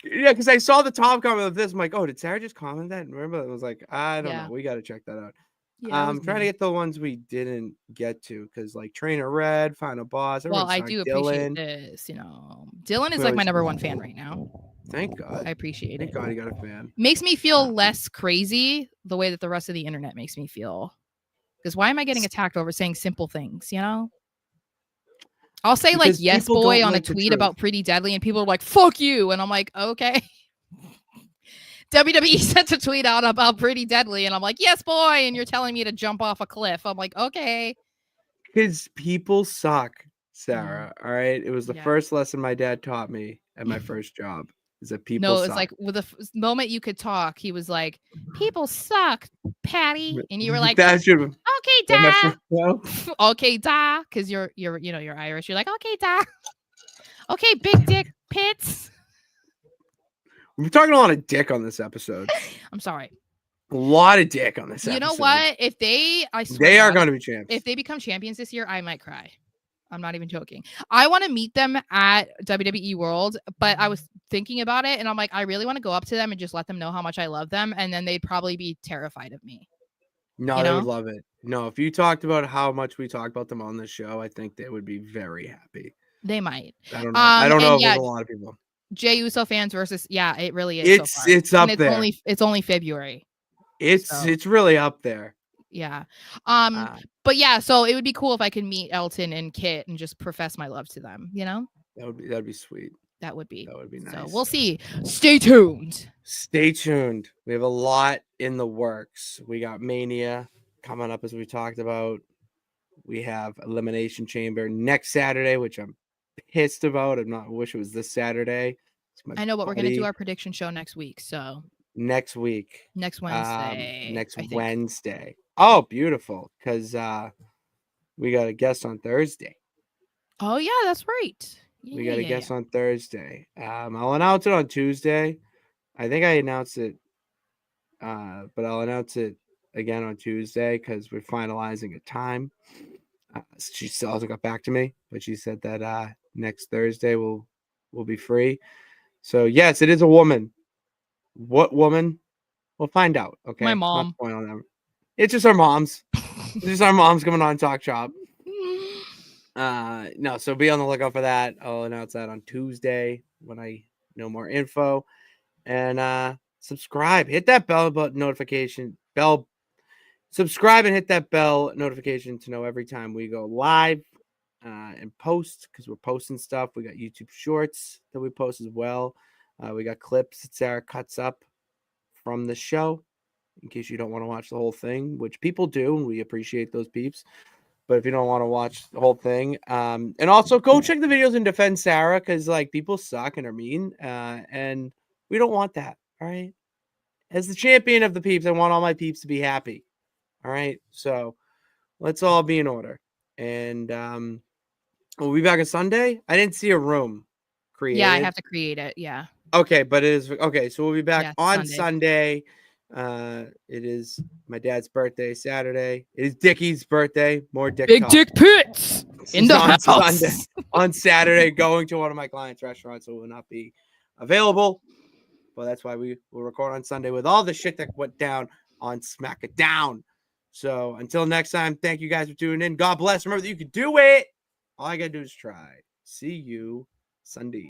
Yeah, because I saw the top comment of this. I'm like, oh, did Sara just comment that? And remember, it was like, I don't know. We got to check that out. Yeah, I'm trying to get the ones we didn't get to, because like Trainer Red, Final Boss. Well, I do appreciate this. Dylan is like my #1 fan right now. Thank God. I appreciate it. Thank God he got a fan. Makes me feel less crazy the way that the rest of the internet makes me feel. Because why am I getting attacked over saying simple things? I'll say because like yes boy on a tweet about Pretty Deadly and people are like, fuck you. And I'm like, okay. WWE sent a tweet out about Pretty Deadly and I'm like, yes boy. And you're telling me to jump off a cliff. I'm like, okay. Because people suck, Sara. All right. It was the first lesson my dad taught me at my first job. Is that people suck. Like with the moment you could talk, he was like, people suck, Patty. And you were like, okay, da. Okay, da. Because you're Irish. You're like, okay, da. Okay, big dick pits. We're talking a lot of dick on this episode. I'm sorry. A lot of dick on this episode. You know what? If they are going to be champions. If they become champions this year, I might cry. I'm not even joking. I want to meet them at WWE World, but I was thinking about it and I'm like, I really want to go up to them and just let them know how much I love them. And then they'd probably be terrified of me. No, they would love it. No, if you talked about how much we talk about them on this show, I think they would be very happy. They might. I don't know. I don't know if there's a lot of people. Jey Uso fans versus, it really is. It's up there. It's only February. It's really up there. Yeah. But yeah, so it would be cool if I could meet Elton and Kit and just profess my love to them, That'd be sweet. That would be nice. So we'll see. Stay tuned. Stay tuned. We have a lot in the works. We got Mania coming up, as we talked about. We have Elimination Chamber next Saturday, which I'm pissed about. I wish it was this Saturday. I know, but we're gonna do our prediction show next week. So next week. Next Wednesday. Wednesday. Oh, beautiful. Because we got a guest on Thursday. Oh, yeah, that's right. We got a guest on Thursday. I'll announce it on Tuesday. I think I announced it, but I'll announce it again on Tuesday because we're finalizing a time. She still hasn't got back to me, but she said that next Thursday we'll be free. So, yes, it is a woman. What woman? We'll find out. Okay. My mom. It's just our moms. It's just our moms coming on Talk Shop. No, so be on the lookout for that. I'll announce that on Tuesday when I know more info. And subscribe. Hit that bell button notification. Subscribe and hit that bell notification to know every time we go live and post, because we're posting stuff. We got YouTube Shorts that we post as well. We got clips that Sara cuts up from the show, in case you don't want to watch the whole thing, which people do, and we appreciate those peeps. But if you don't want to watch the whole thing, and also go check the videos and defend Sara, because like people suck and are mean, and we don't want that. All right. As the champion of the peeps, I want all my peeps to be happy. All right. So let's all be in order. And we'll be back on Sunday. I didn't see a room. created? Yeah, I have to create it. Yeah. Okay, but it is okay. So we'll be back on Sunday. It is my dad's birthday Saturday. It is Dickie's birthday. More dick Big talk. dick pits in the on house. Sunday, on Saturday, going to one of my clients' restaurants, so it will not be available. But that's why we will record on Sunday with all the shit that went down on Smack It Down. So until next time, thank you guys for tuning in. God bless. Remember that you can do it. All I gotta do is try. See you Sunday.